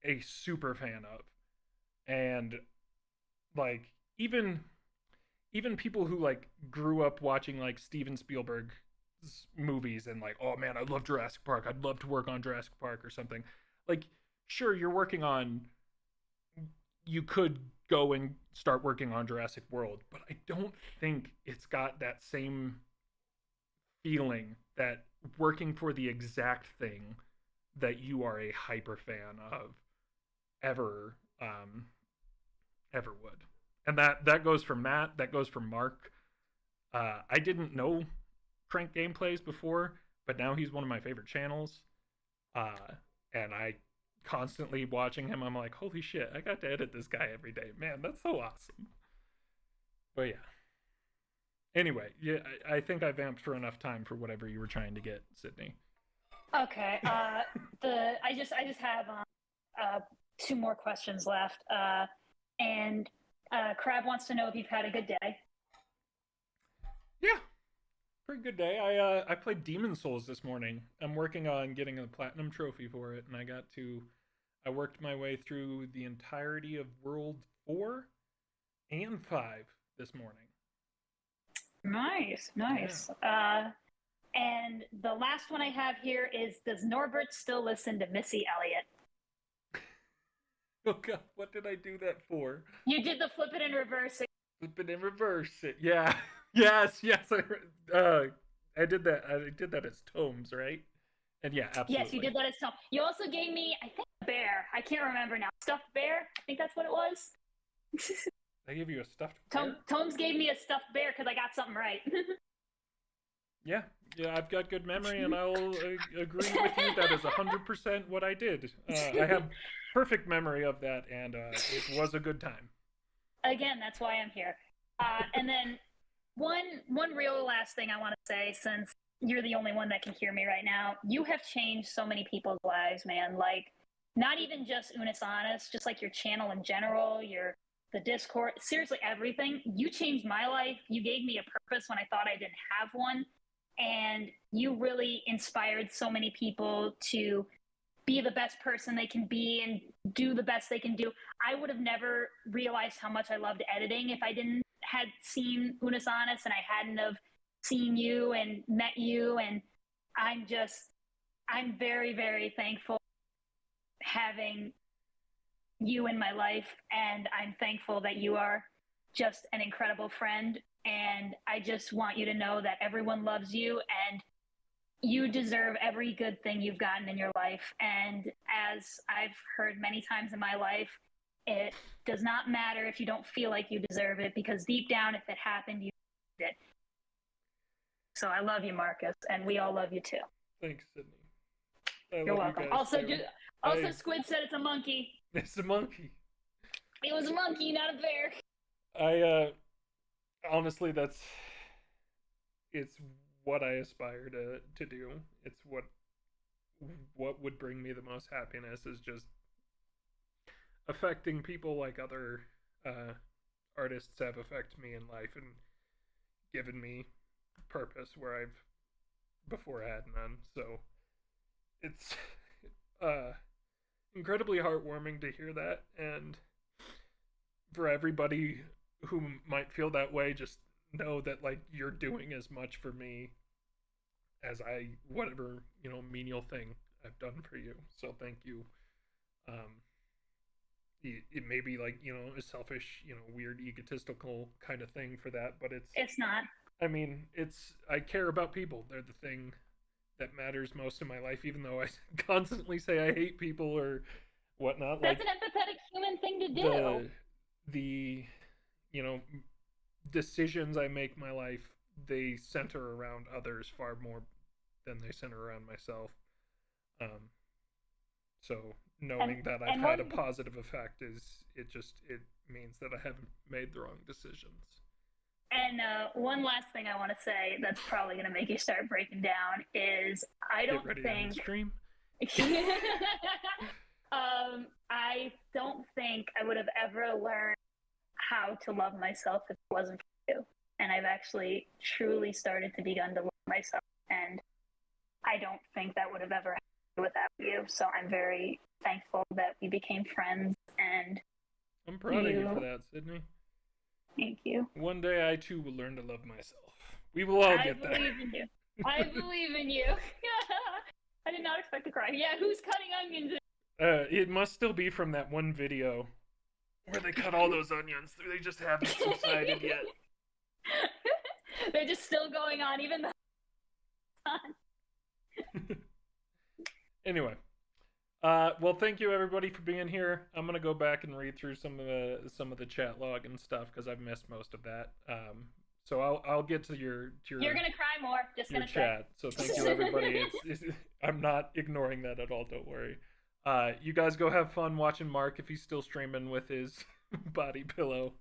a super fan of. And like, even people who like grew up watching like Steven Spielberg's movies and like, oh man, I love Jurassic Park, I'd love to work on Jurassic Park or something. Like, sure, you're working on, you could go and start working on Jurassic World, but I don't think it's got that same feeling that working for the exact thing that you are a hyper fan of ever ever would. And that goes for Matt, that goes for Mark. I didn't know Crank Gameplays before, but now he's one of my favorite channels. And I constantly watching him, I'm like, holy shit, I got to edit this guy every day. Man, that's so awesome. But yeah. Anyway, yeah, I think I vamped for enough time for whatever you were trying to get, Sydney. Okay. I just have 2 more questions left. And Crab wants to know if you've had a good day. Yeah, pretty good day. I played Demon Souls this morning. I'm working on getting a platinum trophy for it, and I worked my way through the entirety of World 4 and 5 this morning. Nice. Yeah. And the last one I have here is, does Norbert still listen to Missy Elliott? Oh god, what did I do that for? You did the flip it and reverse it. Flip it and reverse it. Yeah. Yes. I did that. I did that as tomes, right? And yeah, absolutely. Yes, you did that as tomes. You also gave me, I think, a bear. I can't remember now. Stuffed bear? I think that's what it was. I gave you a stuffed bear? Tomes gave me a stuffed bear because I got something right. Yeah, I've got good memory, and I'll agree with you. That is 100% what I did. I have perfect memory of that, and it was a good time. Again, that's why I'm here. And then one real last thing I want to say, since you're the only one that can hear me right now, you have changed so many people's lives, man. Like, not even just Unis Honest, just like your channel in general, the Discord, seriously, everything. You changed my life. You gave me a purpose when I thought I didn't have one. And you really inspired so many people to be the best person they can be and do the best they can do. I would have never realized how much I loved editing if I didn't had seen Unis Honest and I hadn't have seen you and met you. And I'm very, very thankful having you in my life, and I'm thankful that you are just an incredible friend. And I just want you to know that everyone loves you, and you deserve every good thing you've gotten in your life. And as I've heard many times in my life, it does not matter if you don't feel like you deserve it, because deep down, if it happened, you did. So I love you, Marcus, and we all love you too. Thanks, Sydney. You're welcome. Also, Squid said it's a monkey. It's a monkey. It was a monkey, not a bear. Honestly, it's what I aspire to do. It's what would bring me the most happiness, is just affecting people like other artists have affected me in life and given me purpose where I've before had none. So it's incredibly heartwarming to hear that, and for everybody who might feel that way, just know that, like, you're doing as much for me as whatever, menial thing I've done for you. So thank you. It may be like, a selfish, weird, egotistical kind of thing for that, but it's not. I mean, I care about people. They're the thing that matters most in my life, even though I constantly say I hate people or whatnot. That's an empathetic human thing to do. The decisions I make in my life, they center around others far more than they center around myself. So knowing that I've had a positive effect it means that I haven't made the wrong decisions. And one last thing I want to say that's probably going to make you start breaking down is I don't think I would have ever learned how to love myself if it wasn't for you. And I've actually truly started to begin to love myself, and I don't think that would have ever happened without you. So I'm very thankful that we became friends, and I'm proud of you for that, Sydney. Thank you. One day I too will learn to love myself. We will all get there. I believe in you. I believe in you. I did not expect to cry. Yeah, who's cutting onions? It must still be from that one video where they cut all those onions. They just haven't subsided yet. They're just still going on, even though. Anyway, well, thank you everybody for being here. I'm gonna go back and read through some of the chat log and stuff because I've missed most of that. So I'll get to your You're gonna cry more. Just your gonna chat. So thank you everybody. I'm not ignoring that at all. Don't worry. You guys go have fun watching Mark if he's still streaming with his body pillow.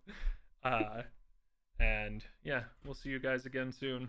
And yeah, we'll see you guys again soon.